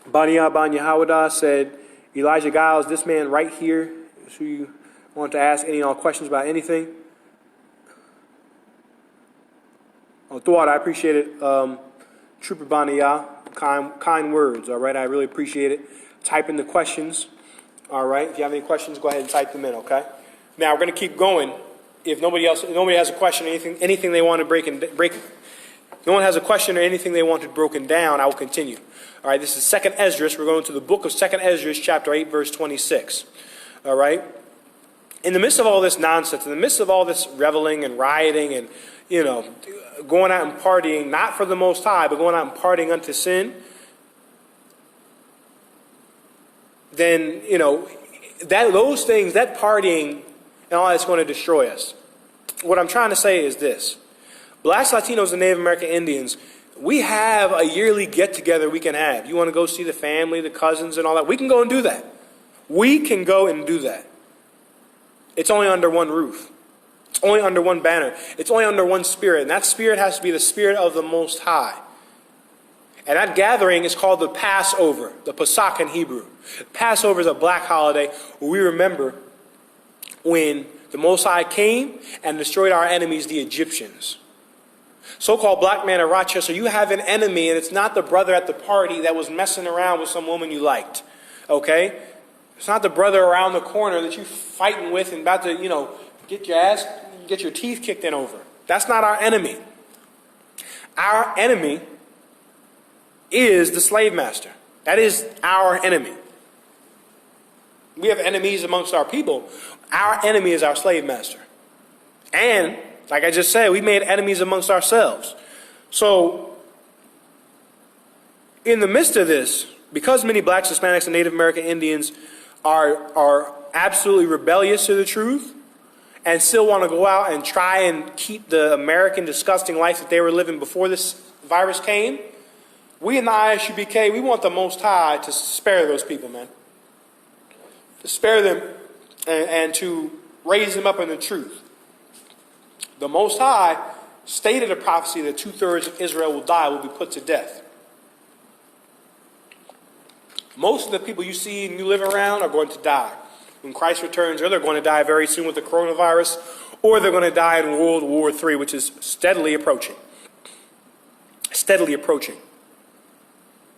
Banya Hawada said, Elijah Giles, this man right here is who you want to ask any questions about anything. Oh, Thought, I appreciate it. Trooper Banya, kind words. All right, I really appreciate it. Type in the questions. All right, if you have any questions, go ahead and type them in. Okay. Now we're going to keep going. If nobody has a question, anything they want to break. No one has a question or anything they wanted broken down, I will continue. All right, this is 2nd Esdras. We're going to the book of 2nd Esdras, chapter 8, verse 26. All right. In the midst of all this nonsense, in the midst of all this reveling and rioting and, going out and partying, not for the Most High, but going out and partying unto sin, then, you know, those things, that partying and all that's going to destroy us. What I'm trying to say is this. Blacks, Latinos, and Native American Indians, we have a yearly get-together we can have. You want to go see the family, the cousins, and all that? We can go and do that. We can go and do that. It's only under one roof. It's only under one banner. It's only under one spirit. And that spirit has to be the spirit of the Most High. And that gathering is called the Passover, the Pesach in Hebrew. Passover is a black holiday where we remember when the Most High came and destroyed our enemies, the Egyptians. So-called black man of Rochester, you have an enemy, and it's not the brother at the party that was messing around with some woman you liked. Okay? It's not the brother around the corner that you're fighting with and about to, you know, get your teeth kicked in over. That's not our enemy. Our enemy is the slave master. That is our enemy. We have enemies amongst our people. Our enemy is our slave master. And, like I just said, we made enemies amongst ourselves. So, in the midst of this, because many blacks, Hispanics, and Native American Indians are absolutely rebellious to the truth and still want to go out and try and keep the American disgusting life that they were living before this virus came, we in the ISUPK, we want the Most High to spare those people, man. To spare them and to raise them up in the truth. The Most High stated a prophecy that 2/3 of Israel will die, will be put to death. Most of the people you see and you live around are going to die. When Christ returns, or they're going to die very soon with the coronavirus, or they're going to die in World War III, which is steadily approaching. Steadily approaching.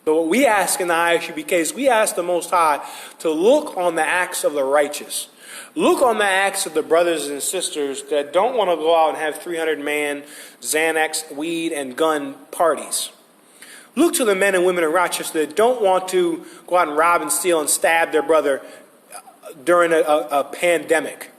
So what we ask in the ISUPK is we ask the Most High to look on the acts of the righteous. Look on the acts of the brothers and sisters that don't want to go out and have 300-man Xanax, weed, and gun parties. Look to the men and women in Rochester that don't want to go out and rob and steal and stab their brother during a pandemic.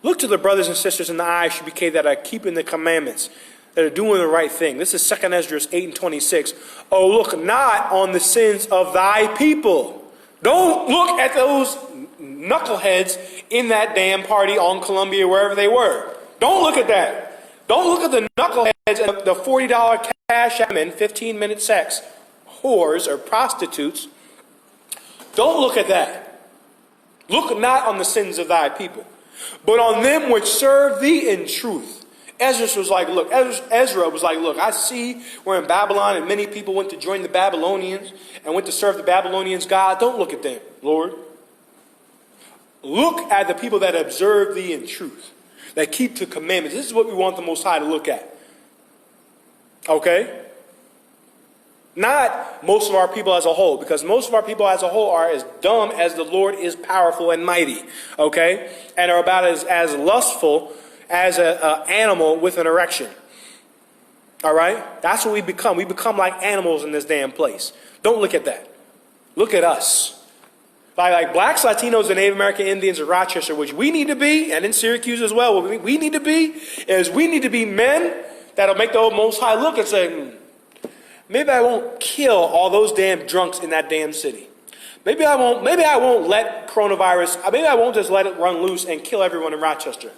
Look to the brothers and sisters in the ISUPK that are keeping the commandments, that are doing the right thing. This is 2 Ezra 8:26. Oh, look not on the sins of thy people. Don't look at those knuckleheads in that damn party on Columbia, wherever they were. Don't look at that. Don't look at the knuckleheads and the $40 cash admin, 15-minute sex, whores or prostitutes. Don't look at that. Look not on the sins of thy people, but on them which serve thee in truth. Ezra was like, look, I see we're in Babylon and many people went to join the Babylonians and went to serve the Babylonians' God. Don't look at them, Lord. Look at the people that observe thee in truth, that keep the commandments. This is what we want the Most High to look at. Okay? Not most of our people as a whole, because most of our people as a whole are as dumb as the Lord is powerful and mighty. Okay? And are about as lustful as an animal with an erection. All right? That's what we become. We become like animals in this damn place. Don't look at that. Look at us. Like blacks, Latinos, and Native American Indians of Rochester, which we need to be, and in Syracuse as well, what we need to be is we need to be men that'll make the Most High look and say, maybe I won't kill all those damn drunks in that damn city. Maybe I won't let coronavirus, maybe I won't just let it run loose and kill everyone in Rochester.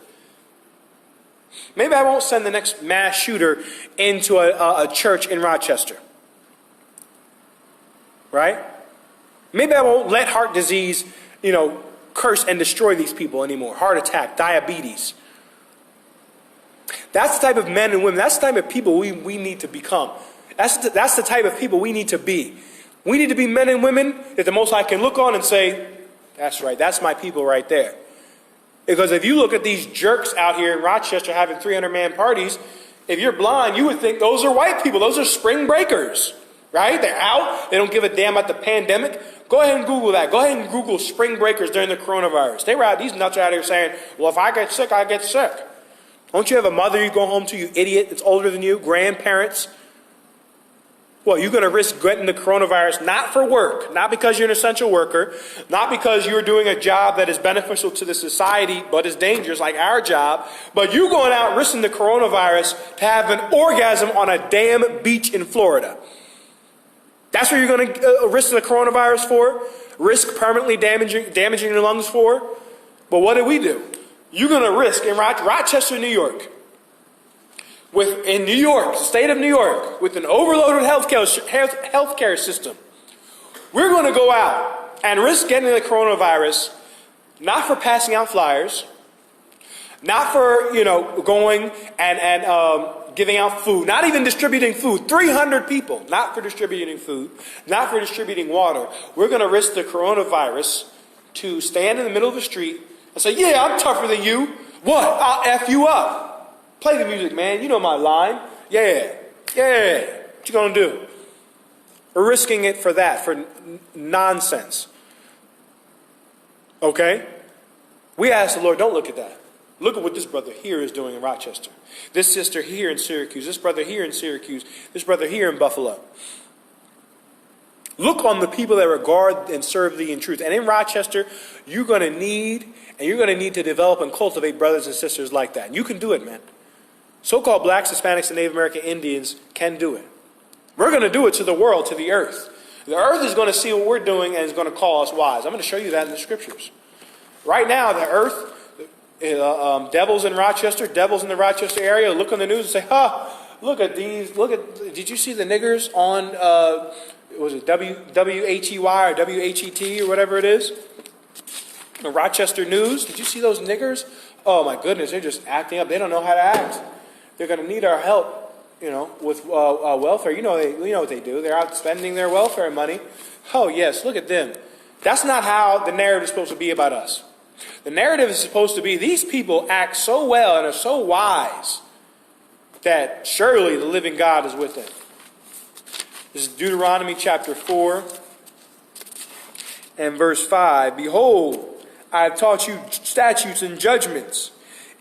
Maybe I won't send the next mass shooter into a church in Rochester. Right? Maybe I won't let heart disease, curse and destroy these people anymore. Heart attack, diabetes. That's the type of men and women, that's the type of people we need to become. That's the type of people we need to be. We need to be men and women that the Most High can look on and say, that's right, that's my people right there. Because if you look at these jerks out here in Rochester having 300-man parties, if you're blind, you would think those are white people. Those are spring breakers, right? They're out. They don't give a damn about the pandemic. Go ahead and Google that. Go ahead and Google spring breakers during the coronavirus. They were out, these nuts are out here saying, well, if I get sick, I get sick. Don't you have a mother you go home to, you idiot, that's older than you, grandparents? Well, you're going to risk getting the coronavirus not for work, not because you're an essential worker, not because you're doing a job that is beneficial to the society but is dangerous like our job, but you going out risking the coronavirus to have an orgasm on a damn beach in Florida. That's what you're going to risk the coronavirus for? Risk permanently damaging your lungs for? But what did we do? You're going to risk in Rochester, New York, in New York, the state of New York, with an overloaded healthcare system. We're going to go out and risk getting the coronavirus, not for passing out flyers, not for, going and giving out food, not even distributing food. 300 people, not for distributing food, not for distributing water. We're going to risk the coronavirus to stand in the middle of the street and say, yeah, I'm tougher than you. What? I'll F you up. Play the music, man. You know my line. Yeah. What you going to do? We're risking it for that, for nonsense. Okay? We ask the Lord, don't look at that. Look at what this brother here is doing in Rochester. This sister here in Syracuse. This brother here in Syracuse. This brother here in Buffalo. Look on the people that regard and serve thee in truth. And in Rochester, you're going to need to develop and cultivate brothers and sisters like that. And you can do it, man. So-called blacks, Hispanics, and Native American Indians can do it. We're going to do it to the world, to the earth. The earth is going to see what we're doing and is going to call us wise. I'm going to show you that in the scriptures. Right now, the earth... devils in Rochester, devils in the Rochester area, look on the news and say, look at these, did you see the niggers on, was it WHEY or WHET or whatever it is? The Rochester News, did you see those niggers? Oh my goodness, they're just acting up. They don't know how to act. They're going to need our help, with welfare. You know what they do. They're out spending their welfare money. Oh yes, look at them. That's not how the narrative is supposed to be about us. The narrative is supposed to be, these people act so well and are so wise that surely the living God is with them. This is Deuteronomy chapter 4 and verse 5. Behold, I have taught you statutes and judgments,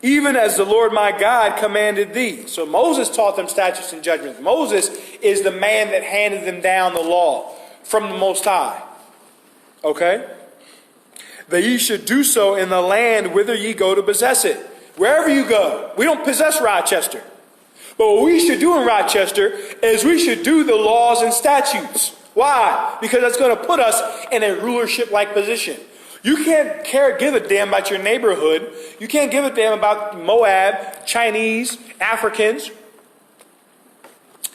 even as the Lord my God commanded thee. So Moses taught them statutes and judgments. Moses is the man that handed them down the law from the Most High. Okay? That ye should do so in the land whither ye go to possess it. Wherever you go. We don't possess Rochester. But what we should do in Rochester is we should do the laws and statutes. Why? Because that's going to put us in a rulership-like position. You can't give a damn about your neighborhood. You can't give a damn about Moab, Chinese, Africans,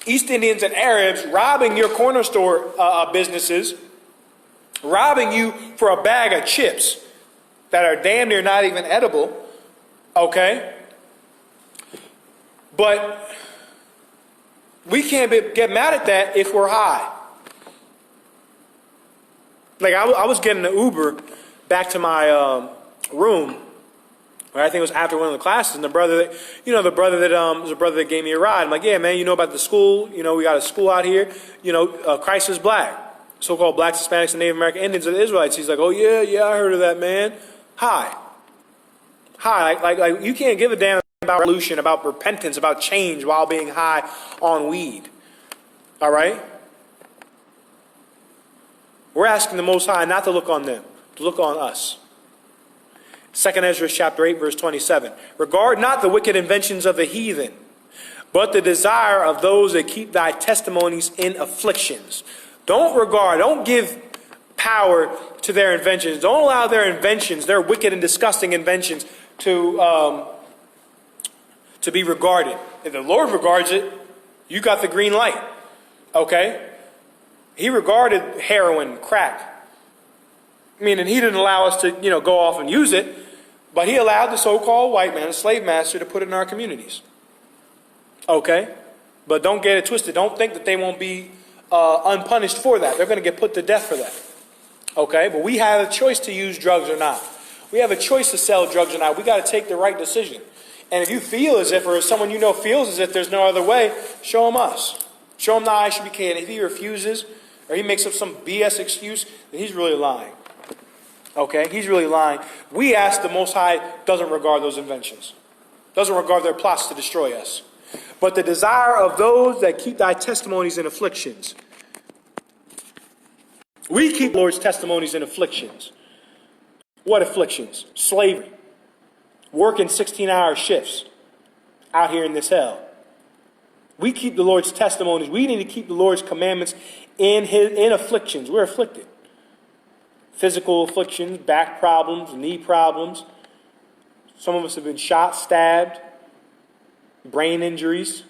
East Indians, and Arabs robbing your corner store businesses, robbing you for a bag of chips that are damn near not even edible, okay? But we can't get mad at that if we're high. Like I was getting an Uber back to my room, I think it was after one of the classes, and the brother that gave me a ride. I'm like, yeah, man, you know about the school? We got a school out here. Christ is black. So-called blacks, Hispanics, and Native American Indians are the Israelites. He's like, oh, yeah, I heard of that, man. Hi. Like you can't give a damn about revolution, about repentance, about change while being high on weed. All right? We're asking the Most High not to look on them, to look on us. 2 Ezra chapter 8, verse 27. Regard not the wicked inventions of the heathen, but the desire of those that keep thy testimonies in afflictions. Don't give power to their inventions. Don't allow their inventions, their wicked and disgusting inventions, to be regarded. If the Lord regards it, you got the green light. Okay? He regarded heroin, crack. Meaning he didn't allow us to, go off and use it, but he allowed the so-called white man, the slave master, to put it in our communities. Okay? But don't get it twisted. Don't think that they won't be unpunished for that. They're going to get put to death for that. Okay? But we have a choice to use drugs or not. We have a choice to sell drugs or not. We got to take the right decision. And if you feel as if, or if someone feels as if there's no other way, show them us. Show him the ISUPK. And if he refuses, or he makes up some BS excuse, then he's really lying. Okay? He's really lying. We ask the Most High doesn't regard those inventions. Doesn't regard their plots to destroy us. But the desire of those that keep thy testimonies in afflictions. We keep Lord's testimonies in afflictions. What afflictions? Slavery. Working 16-hour shifts out here in this hell. We keep the Lord's testimonies. We need to keep the Lord's commandments in afflictions. We're afflicted. Physical afflictions, back problems, knee problems. Some of us have been shot, stabbed, brain injuries,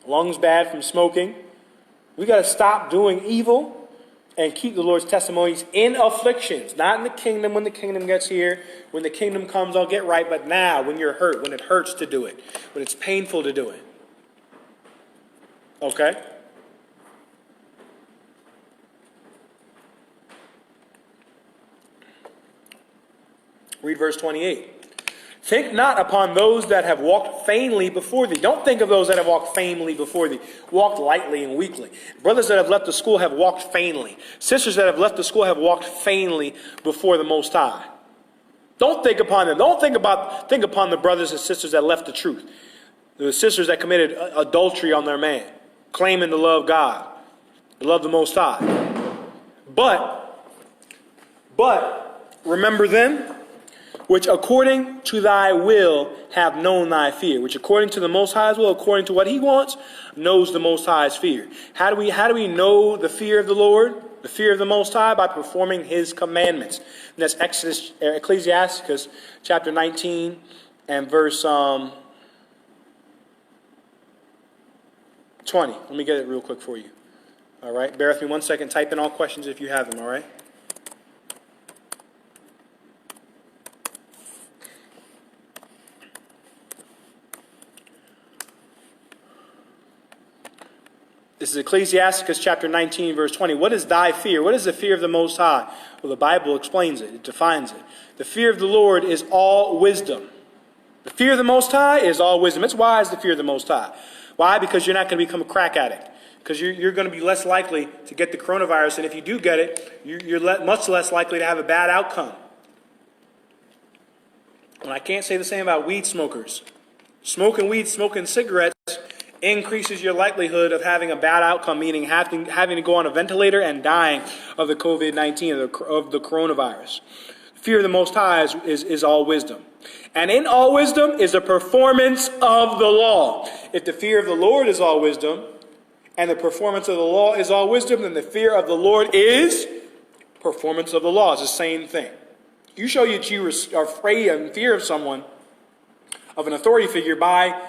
lungs bad from smoking. We got to stop doing evil and keep the Lord's testimonies in afflictions. Not in the kingdom when the kingdom gets here. When the kingdom comes, I'll get right. But now, when you're hurt, when it hurts to do it, when it's painful to do it. Okay? Read verse 28. Think not upon those that have walked vainly before thee. Don't think of those that have walked vainly before thee. Walked lightly and weakly. Brothers that have left the school have walked vainly. Sisters that have left the school have walked vainly before the Most High. Don't think upon them. Think upon the brothers and sisters that left the truth. The sisters that committed adultery on their man, claiming to love God, to love the Most High. But remember them, which according to thy will have known thy fear, which according to the Most High's will, according to what he wants, knows the Most High's fear. How do we know the fear of the Lord, the fear of the Most High? By performing his commandments. And that's Ecclesiasticus chapter 19 and verse 20. Let me get it real quick for you. All right, bear with me 1 second. Type in all questions if you have them, all right? This is Ecclesiasticus chapter 19, verse 20. What is thy fear? What is the fear of the Most High? Well, the Bible explains it. It defines it. The fear of the Lord is all wisdom. The fear of the Most High is all wisdom. It's wise to fear the Most High. Why? Because you're not going to become a crack addict. Because you're going to be less likely to get the coronavirus. And if you do get it, you're much less likely to have a bad outcome. And I can't say the same about weed smokers. Smoking weed, smoking cigarettes increases your likelihood of having a bad outcome, meaning having to go on a ventilator and dying of the COVID-19, of the coronavirus. Fear of the Most High is all wisdom. And in all wisdom is the performance of the law. If the fear of the Lord is all wisdom, and the performance of the law is all wisdom, then the fear of the Lord is performance of the law. It's the same thing. You show that you are afraid and fear of someone, of an authority figure, by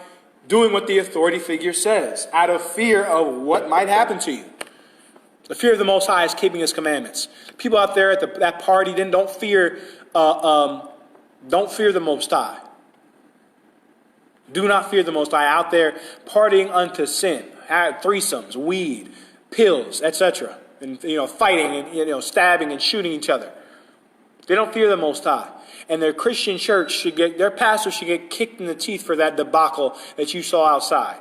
doing what the authority figure says, out of fear of what might happen to you. The fear of the Most High is keeping his commandments. People out there at that party then don't fear the Most High. Do not fear the Most High out there partying unto sin, threesomes, weed, pills, etc., and fighting and stabbing and shooting each other. They don't fear the Most High. And their Christian church their pastor should get kicked in the teeth for that debacle that you saw outside.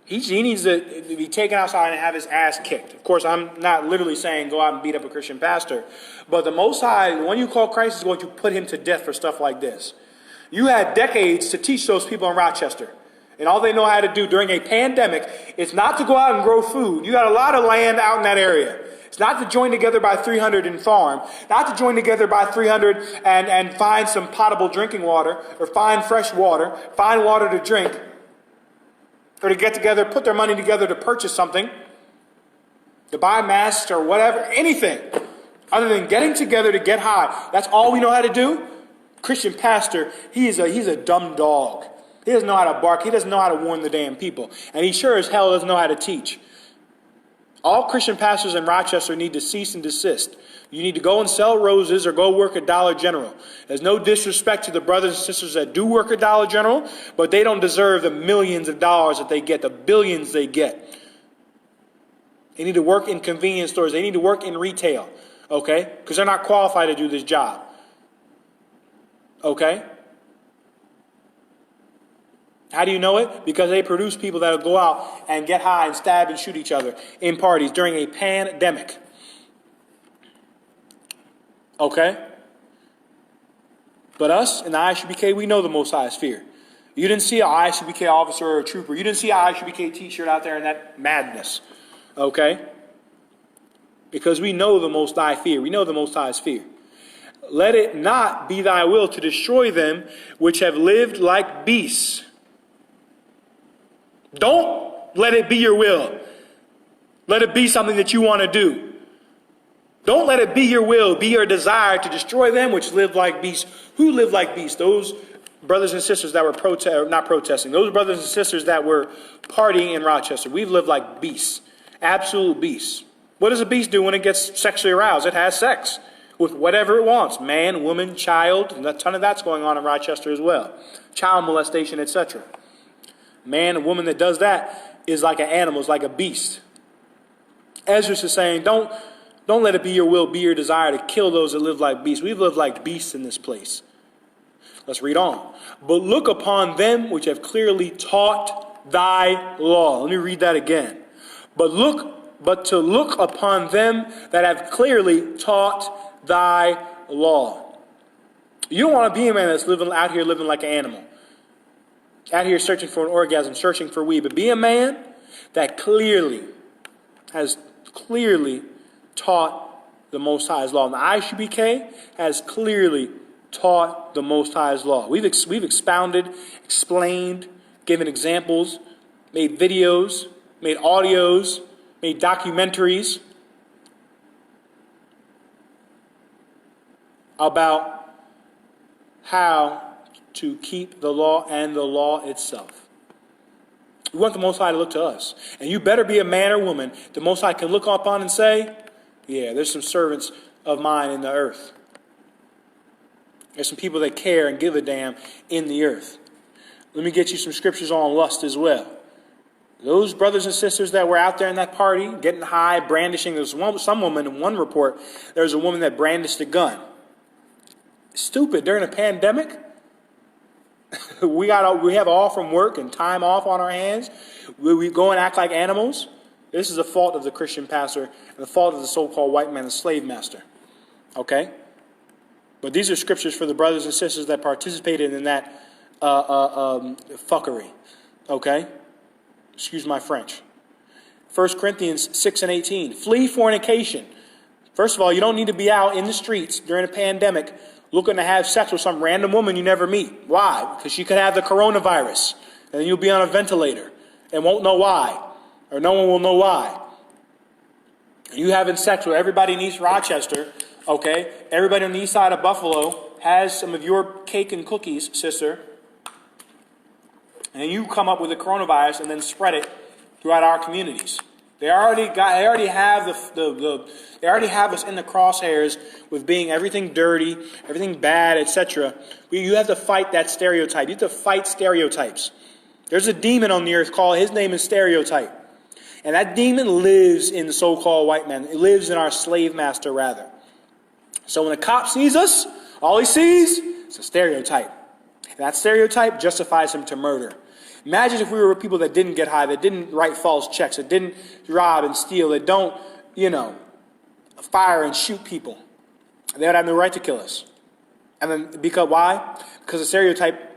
He needs to be taken outside and have his ass kicked. Of course, I'm not literally saying go out and beat up a Christian pastor. But the Most High, the one you call Christ, is going to put him to death for stuff like this. You had decades to teach those people in Rochester. And all they know how to do during a pandemic is not to go out and grow food. You got a lot of land out in that area. It's not to join together by 300 and farm, not to join together by 300 and find some potable drinking water, or find fresh water, find water to drink, or to get together, put their money together to purchase something, to buy masks or whatever, anything, other than getting together to get high. That's all we know how to do? Christian pastor, he's a dumb dog. He doesn't know how to bark. He doesn't know how to warn the damn people. And he sure as hell doesn't know how to teach. All Christian pastors in Rochester need to cease and desist. You need to go and sell roses or go work at Dollar General. There's no disrespect to the brothers and sisters that do work at Dollar General, but they don't deserve the millions of dollars that they get, the billions they get. They need to work in convenience stores. They need to work in retail, okay? Because they're not qualified to do this job, okay? How do you know it? Because they produce people that will go out and get high and stab and shoot each other in parties during a pandemic. Okay? But us in the ISUPK, we know the Most High's fear. You didn't see an ISUPK officer or a trooper. You didn't see an ISUPK t-shirt out there in that madness. Okay? Because we know the Most High fear. We know the Most High's fear. Let it not be thy will to destroy them which have lived like beasts. Don't let it be your will. Let it be something that you want to do. Don't let it be your will, be your desire to destroy them which live like beasts. Who live like beasts? Those brothers and sisters that were not protesting. Those brothers and sisters that were partying in Rochester. We've lived like beasts. Absolute beasts. What does a beast do when it gets sexually aroused? It has sex with whatever it wants. Man, woman, child. And a ton of that's going on in Rochester as well. Child molestation, etc. Man, a woman that does that is like an animal, is like a beast. Ezra is saying, don't let it be your will, be your desire to kill those that live like beasts. We've lived like beasts in this place. Let's read on. But look upon them which have clearly taught thy law. Let me read that again. But to look upon them that have clearly taught thy law. You don't want to be a man that's out here living like an animal. Out here searching for an orgasm, searching for weed. But be a man that has clearly taught the Most High's law. And the ISUPK has clearly taught the Most High's law. We've expounded, explained, given examples, made videos, made audios, made documentaries about how to keep the law and the law itself. We want the Most High to look to us. And you better be a man or woman the Most High can look upon and say, yeah, there's some servants of mine in the earth. There's some people that care and give a damn in the earth. Let me get you some scriptures on lust as well. Those brothers and sisters that were out there in that party, getting high, brandishing. There's some woman in one report, there was a woman that brandished a gun. Stupid, during a pandemic. We have all from work and time off on our hands. We go and act like animals. This is the fault of the Christian pastor and the fault of the so-called white man, the slave master. Okay? But these are scriptures for the brothers and sisters that participated in that fuckery. Okay? Excuse my French. 1 Corinthians 6 and 18. Flee fornication. First of all, you don't need to be out in the streets during a pandemic looking to have sex with some random woman you never meet. Why? Because she could have the coronavirus. And then you'll be on a ventilator and won't know why. Or no one will know why. You having sex with everybody in East Rochester, okay? Everybody on the east side of Buffalo has some of your cake and cookies, sister. And you come up with the coronavirus and then spread it throughout our communities. They already have us in the crosshairs with being everything dirty, everything bad, etc. You have to fight that stereotype. You have to fight stereotypes. There's a demon on the earth called, his name is stereotype. And that demon lives in the so-called white man. It lives in our slave master, rather. So when a cop sees us, all he sees is a stereotype. And that stereotype justifies him to murder. Imagine if we were people that didn't get high, that didn't write false checks, that didn't rob and steal, that don't, fire and shoot people. They would have no right to kill us. And then, because why? Because the stereotype,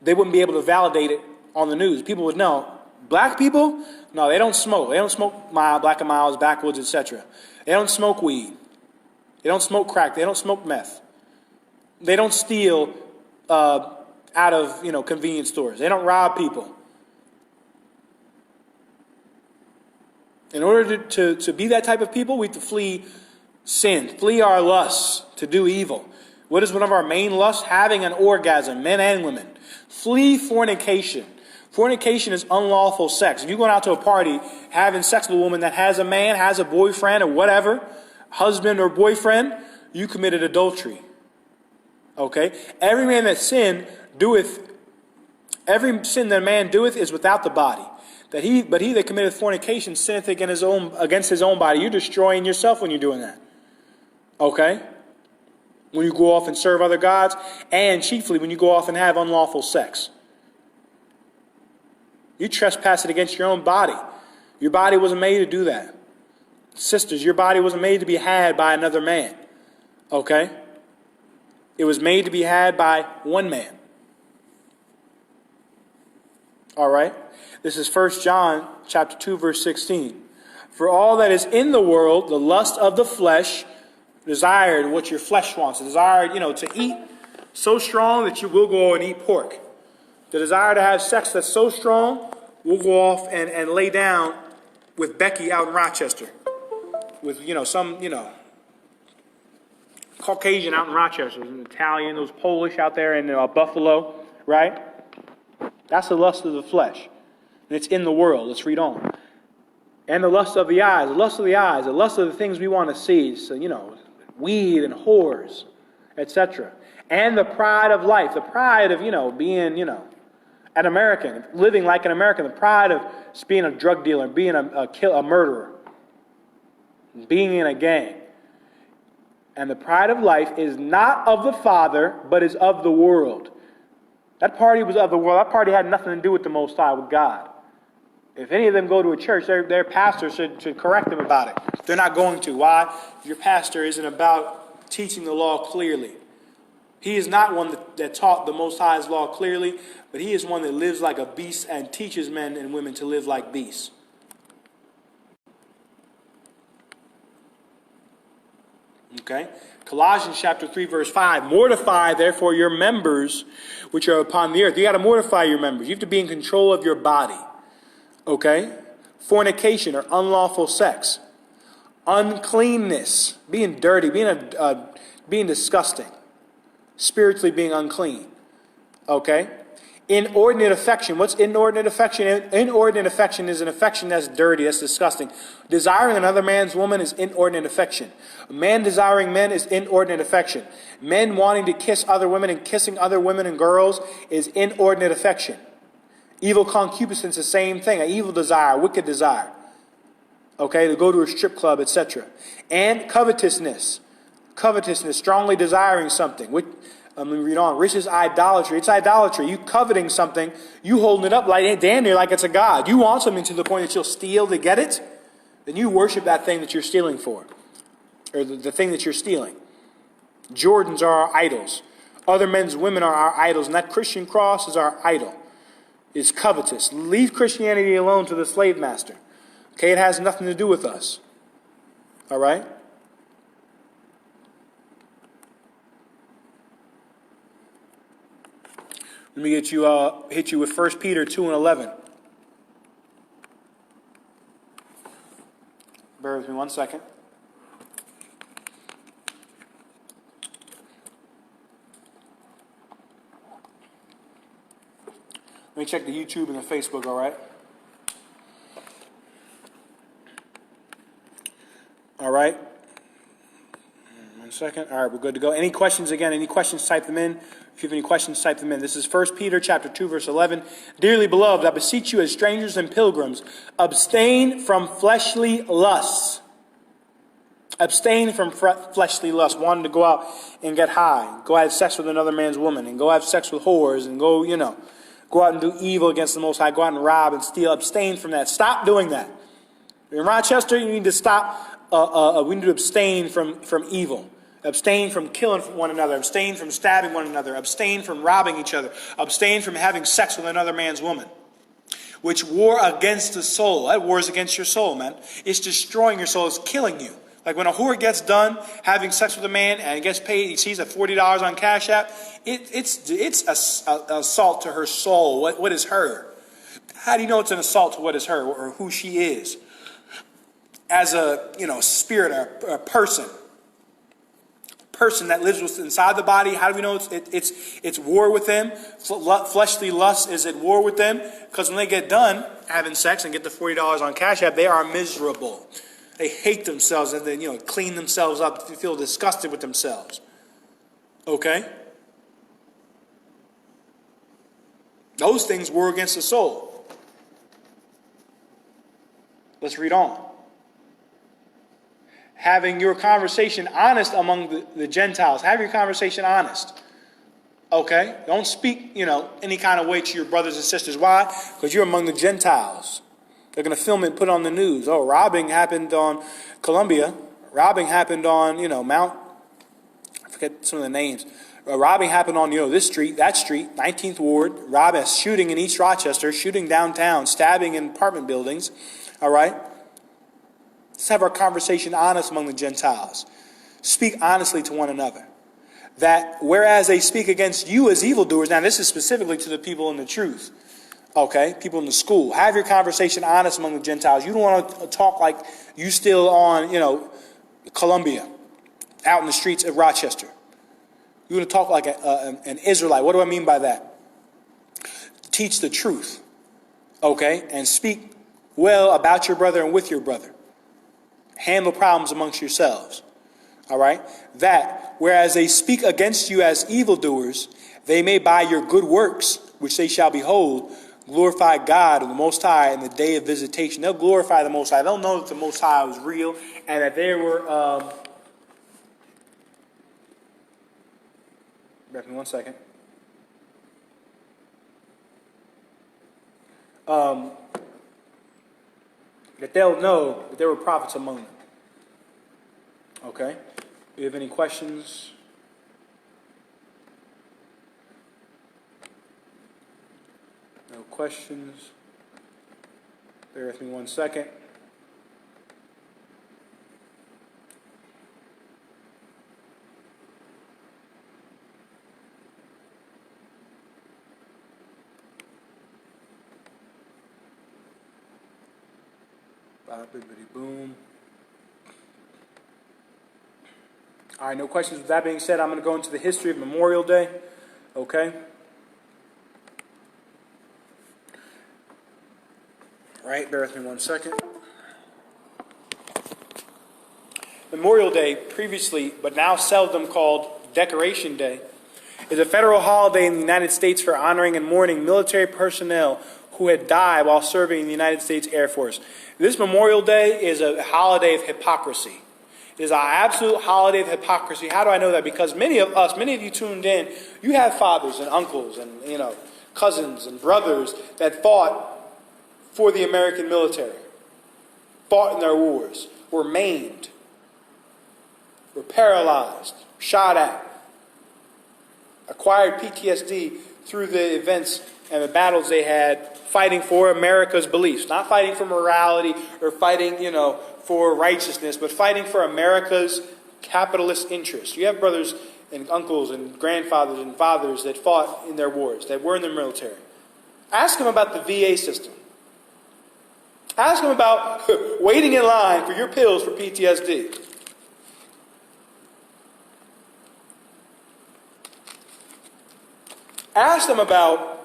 they wouldn't be able to validate it on the news. People would know. Black people, no, they don't smoke. They don't smoke Black and Miles, backwoods, etc. They don't smoke weed. They don't smoke crack. They don't smoke meth. They don't steal out of convenience stores. They don't rob people. In order to be that type of people, we have to flee sin, flee our lusts to do evil. What is one of our main lusts? Having an orgasm, men and women. Flee fornication. Fornication is unlawful sex. If you're going out to a party having sex with a woman that has a man, has a boyfriend or whatever, husband or boyfriend, you committed adultery. Okay? Every man that sin doeth, every sin that a man doeth is without the body. But he that committeth fornication sinneth against his own body. You're destroying yourself when you're doing that. Okay? When you go off and serve other gods, and chiefly when you go off and have unlawful sex. You trespass it against your own body. Your body wasn't made to do that. Sisters, your body wasn't made to be had by another man. Okay? It was made to be had by one man. All right? This is 1 John chapter 2, verse 16. For all that is in the world, the lust of the flesh, desired what your flesh wants. The desire, to eat so strong that you will go and eat pork. The desire to have sex that's so strong we'll go off and lay down with Becky out in Rochester. With, some, Caucasian out in Rochester, an Italian, those Polish out there in Buffalo, right? That's the lust of the flesh. And it's in the world. Let's read on. And the lust of the eyes, the lust of the eyes, the lust of the things we want to see. So, weed and whores, etc. And the pride of life, the pride of, being, an American, living like an American, the pride of being a drug dealer, being a murderer, being in a gang. And the pride of life is not of the Father, but is of the world. That party was of the world. That party had nothing to do with the Most High, with God. If any of them go to a church, their pastor should correct them about it. They're not going to. Why? Your pastor isn't about teaching the law clearly. He is not one that taught the Most High's law clearly, but he is one that lives like a beast and teaches men and women to live like beasts. Okay? Colossians chapter 3 verse 5. Mortify therefore your members which are upon the earth. You got to mortify your members. You have to be in control of your body. Okay? Fornication or unlawful sex. Uncleanness. Being dirty. Being disgusting. Spiritually being unclean. Okay? Inordinate affection. What's inordinate affection? Inordinate affection is an affection that's dirty, that's disgusting. Desiring another man's woman is inordinate affection. A man desiring men is inordinate affection. Men wanting to kiss other women and kissing other women and girls is inordinate affection. Evil concupiscence, the same thing. An evil desire, wicked desire. Okay, to go to a strip club, etc. And covetousness. Covetousness, strongly desiring something. I'm going to read on. Riches, idolatry. It's idolatry. You coveting something, you holding it up like damn near like it's a god. You want something to the point that you'll steal to get it, then you worship that thing that you're stealing for. Or the thing that you're stealing. Jordans are our idols. Other men's women are our idols. And that Christian cross is our idol. It's covetous. Leave Christianity alone to the slave master. Okay, it has nothing to do with us. All right? Let me hit you with 1 Peter 2 and 11. Bear with me 1 second. Let me check the YouTube and the Facebook, all right? All right. 1 second. All right, we're good to go. Any questions again? Any questions, type them in. If you have any questions, type them in. This is 1 Peter chapter 2, verse 11. Dearly beloved, I beseech you as strangers and pilgrims, abstain from fleshly lusts. Abstain from fleshly lusts. Wanting to go out and get high. Go have sex with another man's woman. And go have sex with whores. And go, go out and do evil against the Most High. Go out and rob and steal. Abstain from that. Stop doing that. In Rochester, you need to stop. We need to abstain from evil. Abstain from killing one another. Abstain from stabbing one another. Abstain from robbing each other. Abstain from having sex with another man's woman. Which war against the soul. That wars against your soul, man. It's destroying your soul. It's killing you. Like when a whore gets done having sex with a man and gets paid, he sees that $40 on Cash App, it's an assault to her soul. What is her? How do you know it's an assault to what is her or who she is? As a spirit or a person that lives inside the body. How do we know it's war with them? Fleshly lust is at war with them because when they get done having sex and get the $40 on Cash App, they are miserable. They hate themselves and they clean themselves up. They feel disgusted with themselves. Okay, those things war against the soul. Let's read on. Having your conversation honest among the Gentiles. Have your conversation honest. Okay? Don't speak, any kind of way to your brothers and sisters. Why? Because you're among the Gentiles. They're going to film it and put it on the news. Oh, robbing happened on Columbia. Robbing happened on, Mount, I forget some of the names. Robbing happened on, this street, that street, 19th Ward. Robbing, shooting in East Rochester, shooting downtown, stabbing in apartment buildings. All right? Let's have our conversation honest among the Gentiles. Speak honestly to one another. That whereas they speak against you as evildoers, now this is specifically to the people in the truth. Okay, people in the school. Have your conversation honest among the Gentiles. You don't want to talk like you still on, Columbia, out in the streets of Rochester. You want to talk like an Israelite. What do I mean by that? Teach the truth, okay, and speak well about your brother and with your brother. Handle problems amongst yourselves, all right? That, whereas they speak against you as evildoers, they may by your good works, which they shall behold, glorify God and the Most High in the day of visitation. They'll glorify the Most High. They'll know that the Most High was real and that they were... Bear with me 1 second. That they'll know that there were prophets among them. Okay? Do you have any questions? No questions. Bear with me 1 second. Boom. All right, no questions. With that being said, I'm going to go into the history of Memorial Day. Okay? All right, bear with me 1 second. Memorial Day, previously, but now seldom called Decoration Day, is a federal holiday in the United States for honoring and mourning military personnel who had died while serving in the United States Air Force. This Memorial Day is a holiday of hypocrisy. It is an absolute holiday of hypocrisy. How do I know that? Because many of you tuned in, you have fathers and uncles and, cousins and brothers that fought for the American military, fought in their wars, were maimed, were paralyzed, shot at, acquired PTSD through the events and the battles they had fighting for America's beliefs. Not fighting for morality or fighting, for righteousness, but fighting for America's capitalist interests. You have brothers and uncles and grandfathers and fathers that fought in their wars, that were in the military. Ask them about the VA system. Ask them about waiting in line for your pills for PTSD. Ask them about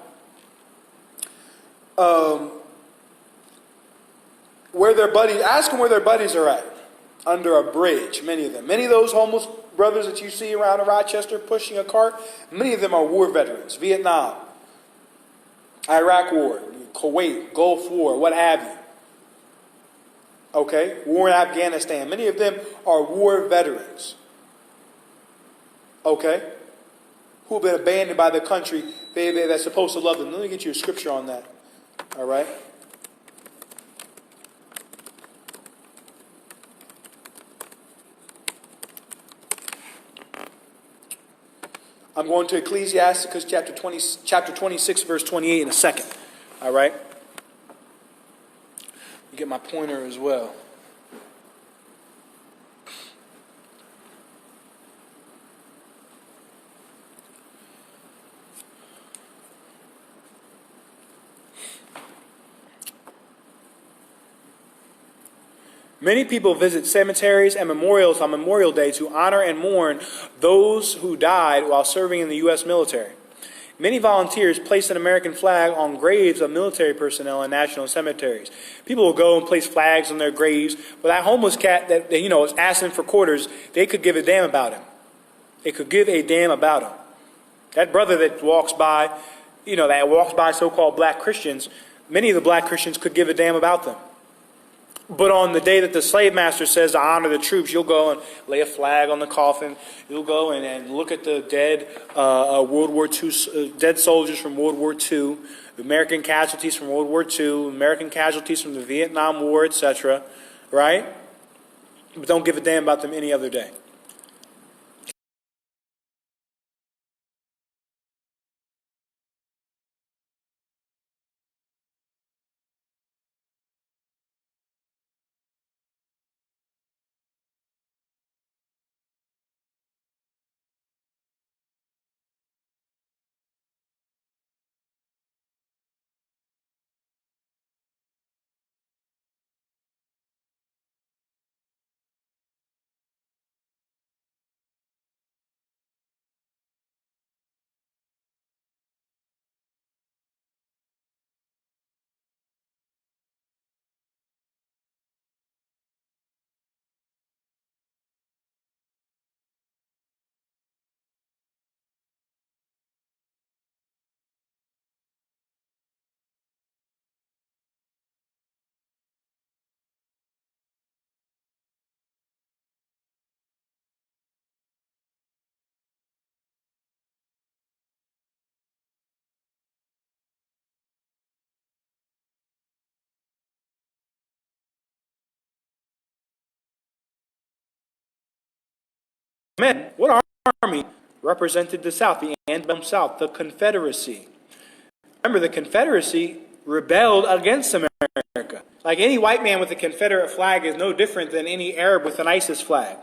ask them where their buddies are at under a bridge, many of them. Many of those homeless brothers that you see around in Rochester pushing a cart, many of them are war veterans, Vietnam, Iraq War, Kuwait, Gulf War, what have you. Okay, war in Afghanistan. Many of them are war veterans. Okay, who have been abandoned by the country that's supposed to love them. Let me get you a scripture on that. All right. I'm going to Ecclesiasticus chapter 26, verse 28 in a second. All right. Get my pointer as well. Many people visit cemeteries and memorials on Memorial Day to honor and mourn those who died while serving in the U.S. military. Many volunteers place an American flag on graves of military personnel in national cemeteries. People will go and place flags on their graves, but that homeless cat that is asking for quarters, they could give a damn about him. They could give a damn about him. That brother that walks by, that walks by so-called black Christians, many of the black Christians could give a damn about them. But on the day that the slave master says to honor the troops, you'll go and lay a flag on the coffin. You'll go and look at the dead World War II, dead soldiers from World War II, American casualties from World War II, American casualties from the Vietnam War, etc. Right? But don't give a damn about them any other day. men, what army represented the South, the antebellum South, the Confederacy? Remember, the Confederacy rebelled against America. Like any white man with a Confederate flag is no different than any Arab with an ISIS flag.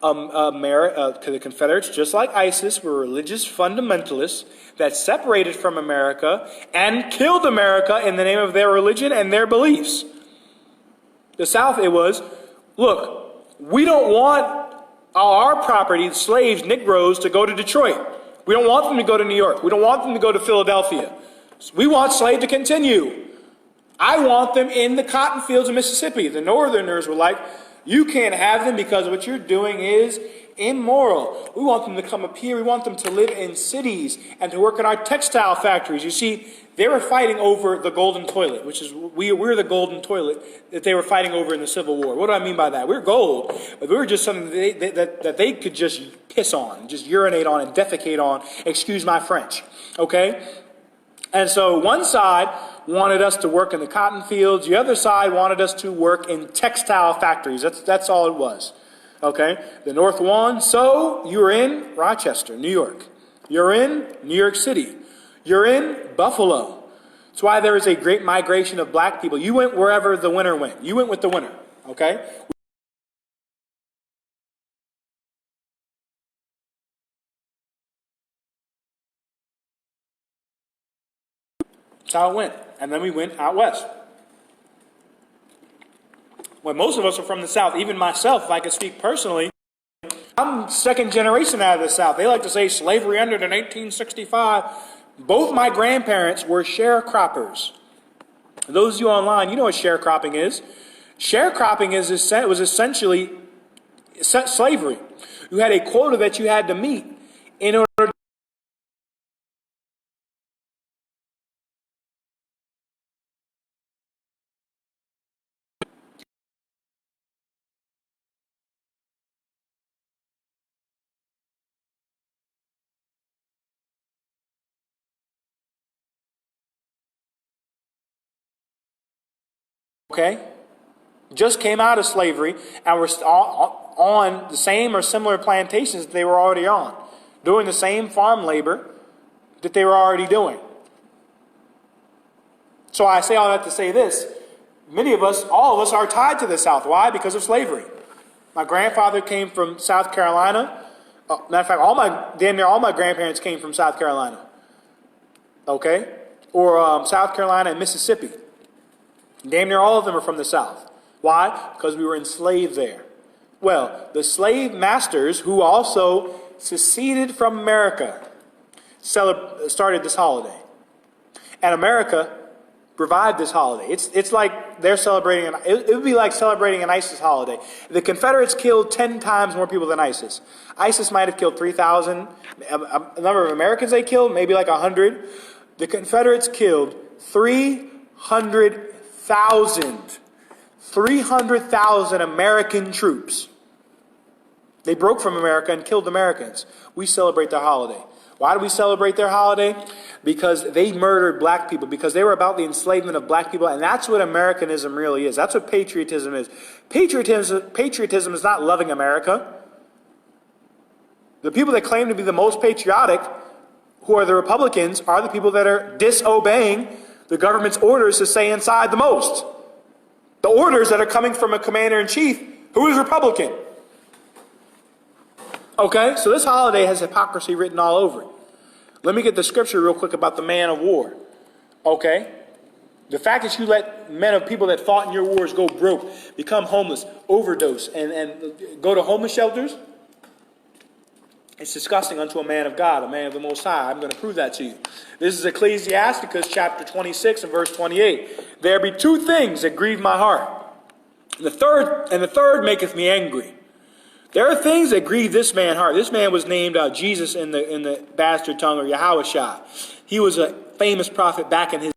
The Confederates, just like ISIS, were religious fundamentalists that separated from America and killed America in the name of their religion and their beliefs. The South, it was, look, we don't want our property, slaves, Negroes, to go to Detroit. We don't want them to go to New York. We don't want them to go to Philadelphia. We want slaves to continue. I want them in the cotton fields of Mississippi. The Northerners were like, you can't have them because what you're doing is immoral. We want them to come up here. We want them to live in cities and to work in our textile factories. You see, they were fighting over the golden toilet, which is, we're the golden toilet that they were fighting over in the Civil War. What do I mean by that? We're gold, but we were just something that they could just piss on, just urinate on and defecate on, excuse my French, okay? And so one side wanted us to work in the cotton fields. The other side wanted us to work in textile factories. That's all it was. Okay? The North won. So you're in Rochester, New York. You're in New York City. You're in Buffalo. That's why there is a great migration of black people. You went wherever the winner went. You went with the winner. Okay? That's how it went. And then we went out west. Well, most of us are from the South. Even myself, if I could speak personally, I'm second generation out of the South. They like to say slavery ended in 1865. Both my grandparents were sharecroppers. Those of you online, you know what sharecropping is. Sharecropping was essentially slavery. You had a quota that you had to meet in order to okay, just came out of slavery and were on the same or similar plantations that they were already on, doing the same farm labor that they were already doing. So I say all that to say this. Many of us, all of us, are tied to the South. Why? Because of slavery. My grandfather came from South Carolina. Matter of fact, damn near all my grandparents came from South Carolina. Okay? Or South Carolina and Mississippi. Damn near all of them are from the South. Why? Because we were enslaved there. Well, the slave masters, who also seceded from America, started this holiday. And America provide this holiday. It's like they're celebrating, it would be like celebrating an ISIS holiday. The Confederates killed 10 times more people than ISIS. ISIS might have killed 3,000. A number of Americans they killed, maybe like 100. The Confederates killed 300,000 American troops. They broke from America and killed Americans. We celebrate their holiday. Why do we celebrate their holiday? Because they murdered black people, because they were about the enslavement of black people, and that's what Americanism really is. That's what patriotism is. Patriotism is not loving America. The people that claim to be the most patriotic, who are the Republicans, are the people that are disobeying the government's orders to stay inside the most. The orders that are coming from a commander-in-chief who is Republican. Okay, so this holiday has hypocrisy written all over it. Let me get the scripture real quick about the man of war. Okay? The fact that you let men of people that fought in your wars go broke, become homeless, overdose, and go to homeless shelters, it's disgusting unto a man of God, a man of the Most High. I'm going to prove that to you. This is Ecclesiasticus chapter 26 and verse 28. There be two things that grieve my heart. And the third maketh me angry. There are things that grieve this man's heart. This man was named Jesus in the bastard tongue, or Yahushua. He was a famous prophet back in his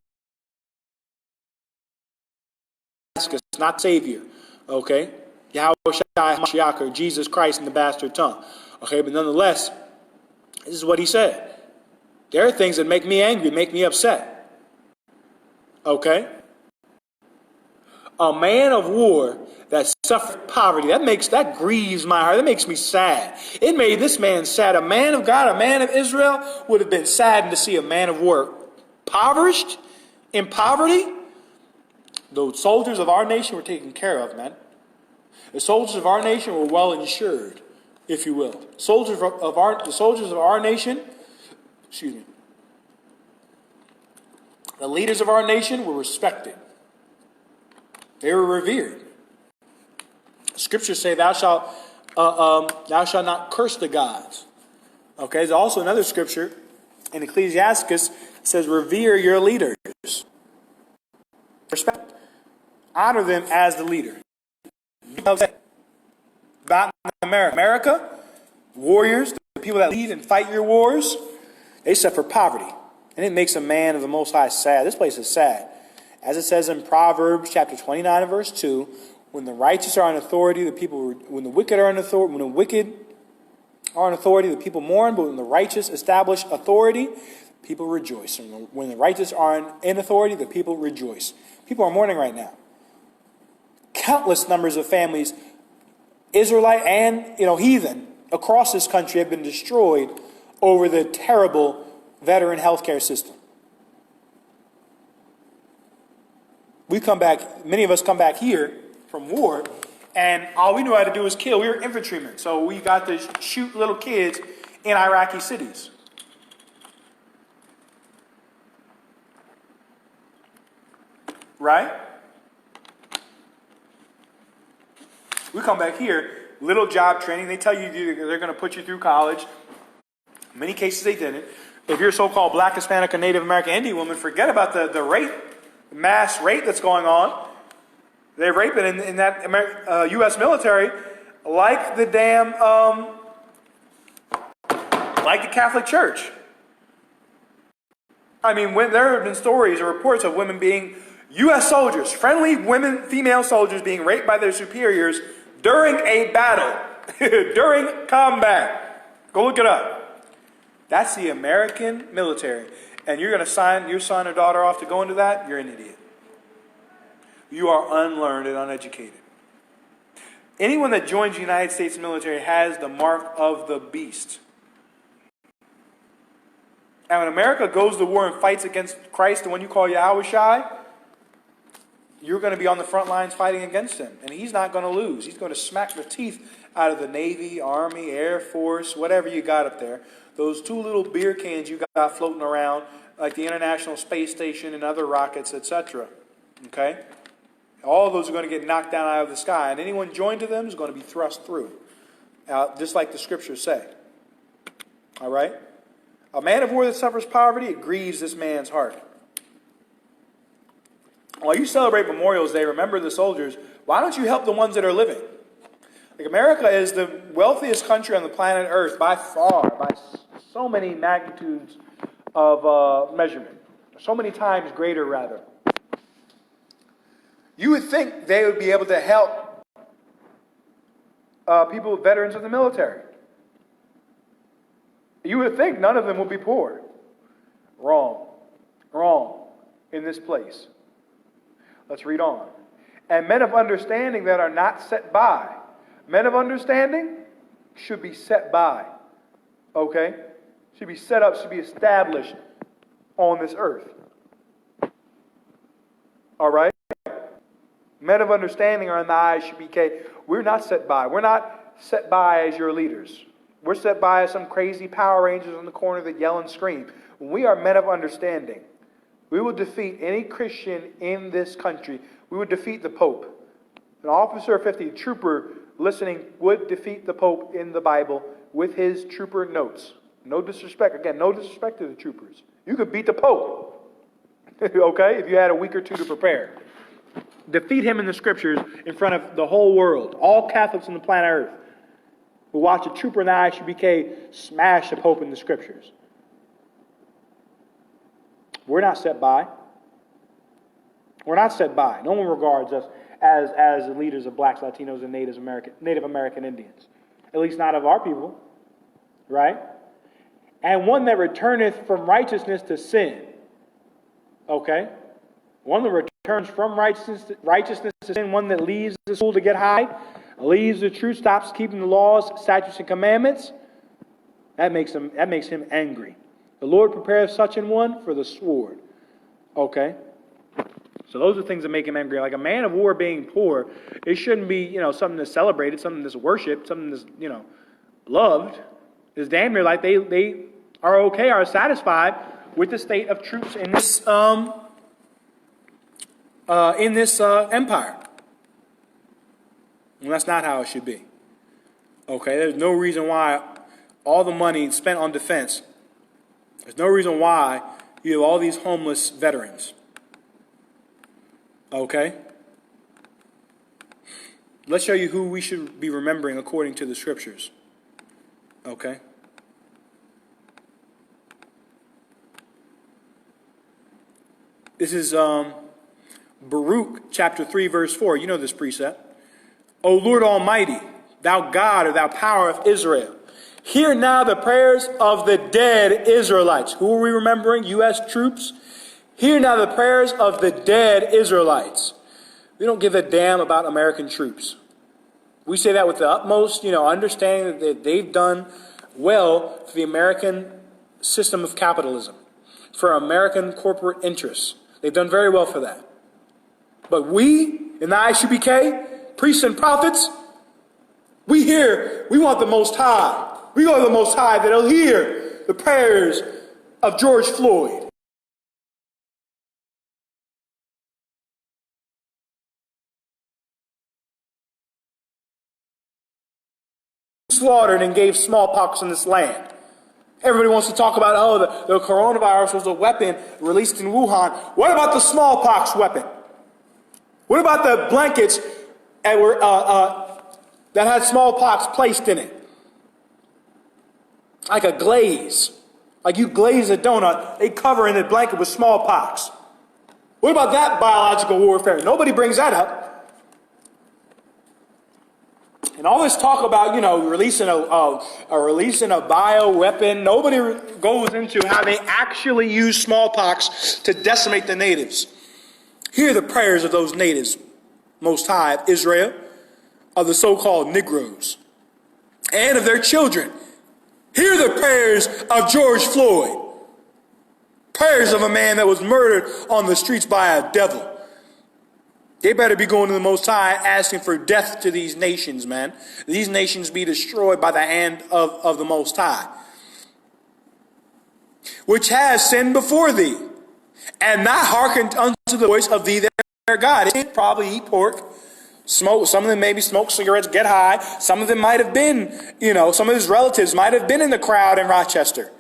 not Savior. Okay? Yahushua, or Jesus Christ in the bastard tongue. Okay, but nonetheless, this is what he said. There are things that make me angry, make me upset. Okay? A man of war that suffered poverty. That grieves my heart. That makes me sad. It made this man sad. A man of God, a man of Israel would have been saddened to see a man of war impoverished, in poverty. The soldiers of our nation were taken care of, man. The soldiers of our nation were well insured, if you will. The soldiers of our nation, excuse me. The leaders of our nation were respected. They were revered. Scriptures say, thou shalt not curse the gods. Okay, there's also another scripture in Ecclesiasticus that says, revere your leaders. Respect. Honor them as the leader. About America, warriors, the people that lead and fight your wars, they suffer poverty. And it makes a man of the Most High sad. This place is sad. As it says in Proverbs chapter 29 and verse 2, when the righteous are in authority, when the wicked are in authority, the people mourn, but when the righteous establish authority, people rejoice. And when the righteous are in authority, the people rejoice. People are mourning right now. Countless numbers of families, Israelite and heathen, across this country have been destroyed over the terrible veteran health care system. Many of us come back here from war, and all we knew how to do was kill. We were infantrymen, so we got to shoot little kids in Iraqi cities. Right? We come back here, little job training. They tell you they're going to put you through college. In many cases, they didn't. If you're a so-called Black, Hispanic, or Native American Indian woman, forget about the rape, mass rape that's going on. They rape it in that U.S. military, like the damn, like the Catholic Church. I mean, when there have been stories or reports of women being U.S. soldiers, friendly women, female soldiers being raped by their superiors during a battle, during combat. Go look it up. That's the American military. And you're going to sign your son or daughter off to go into that? You're an idiot. You are unlearned and uneducated. Anyone that joins the United States military has the mark of the beast. And when America goes to war and fights against Christ, the one you call Yahweh Shai, you're going to be on the front lines fighting against him. And he's not going to lose. He's going to smack the teeth out of the Navy, Army, Air Force, whatever you got up there. Those two little beer cans you got floating around, like the International Space Station and other rockets, etc. Okay? All of those are going to get knocked down out of the sky. And anyone joined to them is going to be thrust through. Just like the scriptures say. All right? A man of war that suffers poverty, it grieves this man's heart. While you celebrate Memorial Day, remember the soldiers. Why don't you help the ones that are living? Like, America is the wealthiest country on the planet Earth by far, by so many magnitudes of measurement. So many times greater, rather. You would think they would be able to help people, veterans of the military. You would think none of them would be poor. Wrong. Wrong in this place. Let's read on. And men of understanding that are not set by. Men of understanding should be set by. Okay? Should be set up, should be established on this earth. All right? Men of understanding are in the ISUPK. We're not set by. We're not set by as your leaders. We're set by as some crazy Power Rangers on the corner that yell and scream. When we are men of understanding, we will defeat any Christian in this country. We would defeat the Pope. An officer of 50, trooper listening, would defeat the Pope in the Bible with his trooper notes. No disrespect. Again, no disrespect to the troopers. You could beat the Pope. Okay? If you had a week or two to prepare. Defeat him in the scriptures in front of the whole world. All Catholics on the planet Earth will watch a trooper in the ISUPK smash the Pope in the scriptures. We're not set by. We're not set by. No one regards us as the leaders of blacks, Latinos, and Native American Indians. At least not of our people. Right? And one that returneth from righteousness to sin. Okay? One that turns from righteousness to sin, one that leaves the school to get high, leaves the truth, stops keeping the laws, statutes, and commandments, that makes him angry. The Lord prepares such an one for the sword. Okay? So those are things that make him angry. Like a man of war being poor, it shouldn't be, something that's celebrated, something that's worshipped, something that's, loved. It's damn near like they are okay, are satisfied with the state of troops in this empire. And that's not how it should be. Okay, there's no reason why all the money spent on defense, there's no reason why you have all these homeless veterans. Okay? Let's show you who we should be remembering according to the scriptures. Okay? This is Baruch chapter 3 verse 4. You know this precept. O Lord Almighty, thou God or thou power of Israel, hear now the prayers of the dead Israelites. Who are we remembering? U.S. troops. Hear now the prayers of the dead Israelites. We don't give a damn about American troops. We say that with the utmost, understanding that they've done well for the American system of capitalism, for American corporate interests. They've done very well for that. But we, in the ISUPK, priests and prophets, we want the Most High. We go to the Most High that He'll hear the prayers of George Floyd. Slaughtered and gave smallpox in this land. Everybody wants to talk about, the coronavirus was a weapon released in Wuhan. What about the smallpox weapon? What about the blankets that had smallpox placed in it? Like a glaze. Like you glaze a donut, they cover in the blanket with smallpox. What about that biological warfare? Nobody brings that up. And all this talk about, releasing a bio weapon, nobody goes into how they actually use smallpox to decimate the natives. Hear the prayers of those natives, Most High of Israel, of the so-called Negroes, and of their children. Hear the prayers of George Floyd. Prayers of a man that was murdered on the streets by a devil. They better be going to the Most High asking for death to these nations, man. These nations be destroyed by the hand of the Most High. Which has sinned before thee, and not hearkened unto the voice of thee their God. They probably eat pork, smoke. Some of them maybe smoke cigarettes, get high. Some of them might have been, some of his relatives might have been in the crowd in Rochester.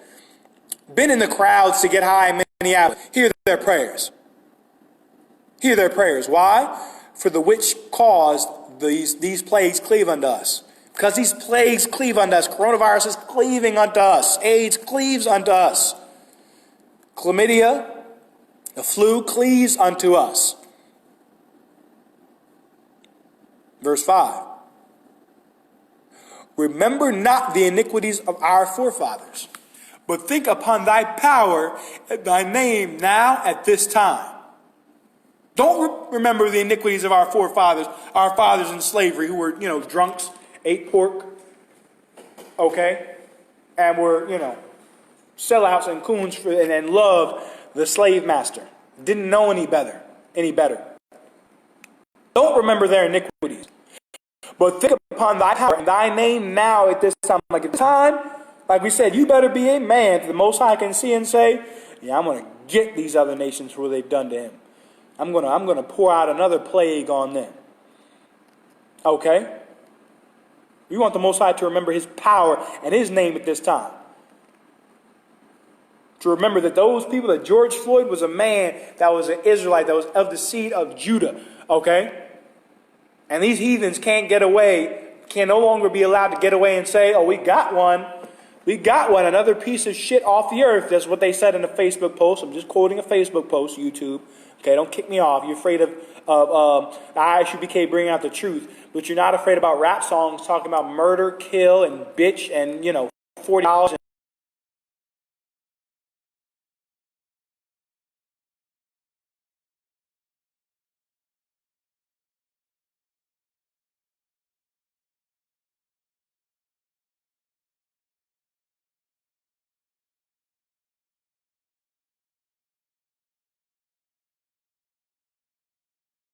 Been in the crowds to get high in Minneapolis. Hear their prayers. Hear their prayers. Why? For the which caused these plagues cleave unto us. Because these plagues cleave unto us. Coronavirus is cleaving unto us. AIDS cleaves unto us. Chlamydia, the flu, cleaves unto us. Verse 5. Remember not the iniquities of our forefathers, but think upon thy power and thy name now at this time. Don't remember the iniquities of our forefathers, our fathers in slavery who were, drunks, ate pork, okay, and were, sellouts and coons and loved the slave master. Didn't know any better. Don't remember their iniquities, but think upon thy power and thy name now at this time. Like at the time, like we said, you better be a man that the Most High can see and say, yeah, I'm going to get these other nations for what they've done to him. I'm gonna pour out another plague on them. Okay? We want the Most High to remember His power and His name at this time. To remember that those people, that George Floyd was a man that was an Israelite, that was of the seed of Judah. Okay? And these heathens can't get away, can no longer be allowed to get away and say, oh, we got one. We got one, another piece of shit off the earth. That's what they said in a Facebook post. I'm just quoting a Facebook post, YouTube. Okay, don't kick me off. You're afraid of ISUPK bringing out the truth, but you're not afraid about rap songs talking about murder, kill, and bitch, and, $40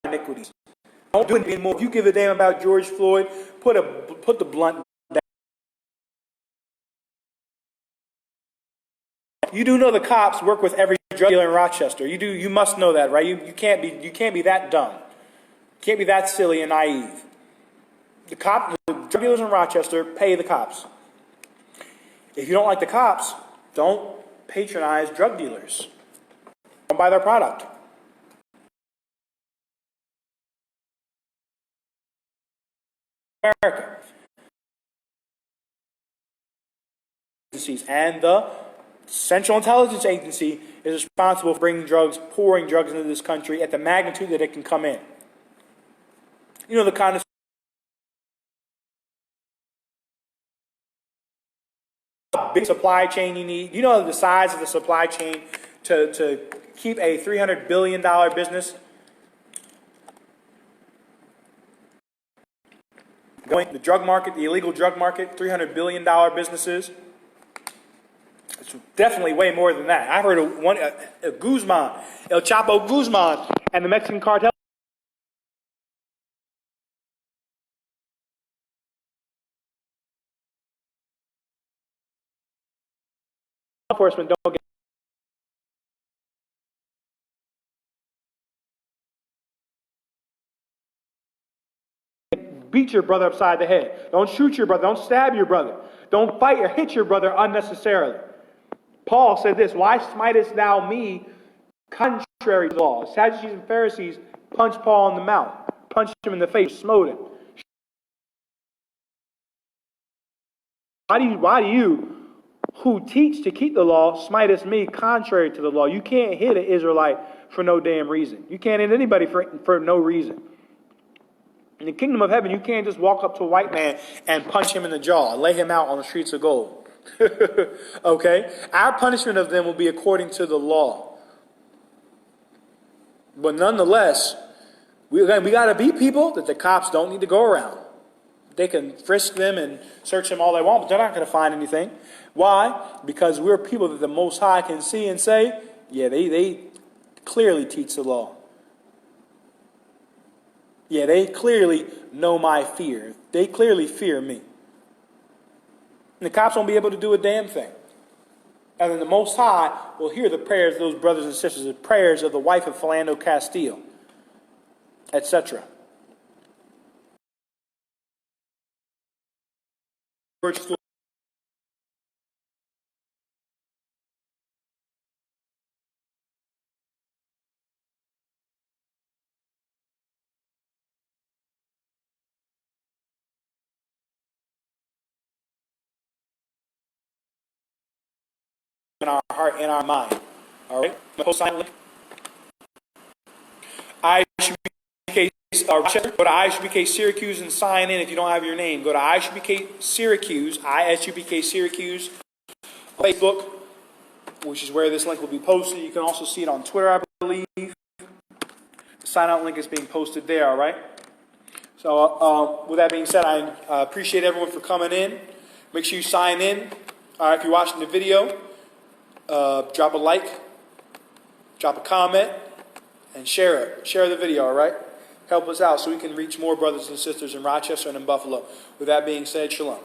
iniquities. Don't do it anymore. If you give a damn about George Floyd, put the blunt down. You do know the cops work with every drug dealer in Rochester. You do. You must know that, right? You can't be that dumb. You can't be that silly and naive. The drug dealers in Rochester pay the cops. If you don't like the cops, don't patronize drug dealers. Don't buy their product. America. And the Central Intelligence Agency is responsible for pouring drugs into this country at the magnitude that it can come in. You know the kind of big supply chain you need. You know the size of the supply chain to keep a $300 billion business going. The drug market, the illegal drug market, $300 billion businesses. It's definitely way more than that. I heard of Guzman, El Chapo Guzman, and the Mexican cartel. Enforcement don't get. Beat your brother upside the head. Don't shoot your brother. Don't stab your brother. Don't fight or hit your brother unnecessarily. Paul said this, why smitest thou me contrary to the law? The Sadducees and Pharisees punched Paul in the mouth, punched him in the face, smote him. Why do you, who teach to keep the law, smitest me contrary to the law? You can't hit an Israelite for no damn reason. You can't hit anybody for no reason. In the kingdom of heaven, you can't just walk up to a white man and punch him in the jaw and lay him out on the streets of gold. Okay? Our punishment of them will be according to the law. But nonetheless, we got to be people that the cops don't need to go around. They can frisk them and search them all they want, but they're not going to find anything. Why? Because we're people that the Most High can see and say, yeah, they clearly teach the law. Yeah, they clearly know my fear. They clearly fear me. And the cops won't be able to do a damn thing. And then the Most High will hear the prayers of those brothers and sisters, the prayers of the wife of Philando Castile, etc. In our heart, in our mind. All right? Post sign link. ISUPK Rochester. Go to ISUPK Syracuse and sign in if you don't have your name. Go to ISUPK Syracuse, ISUPK Syracuse Facebook, which is where this link will be posted. You can also see it on Twitter, I believe. The sign out link is being posted there, all right? So with that being said, I appreciate everyone for coming in. Make sure you sign in. If you're watching the video, drop a like, drop a comment, and share it. Share the video, all right? Help us out so we can reach more brothers and sisters in Rochester and in Buffalo. With that being said, shalom.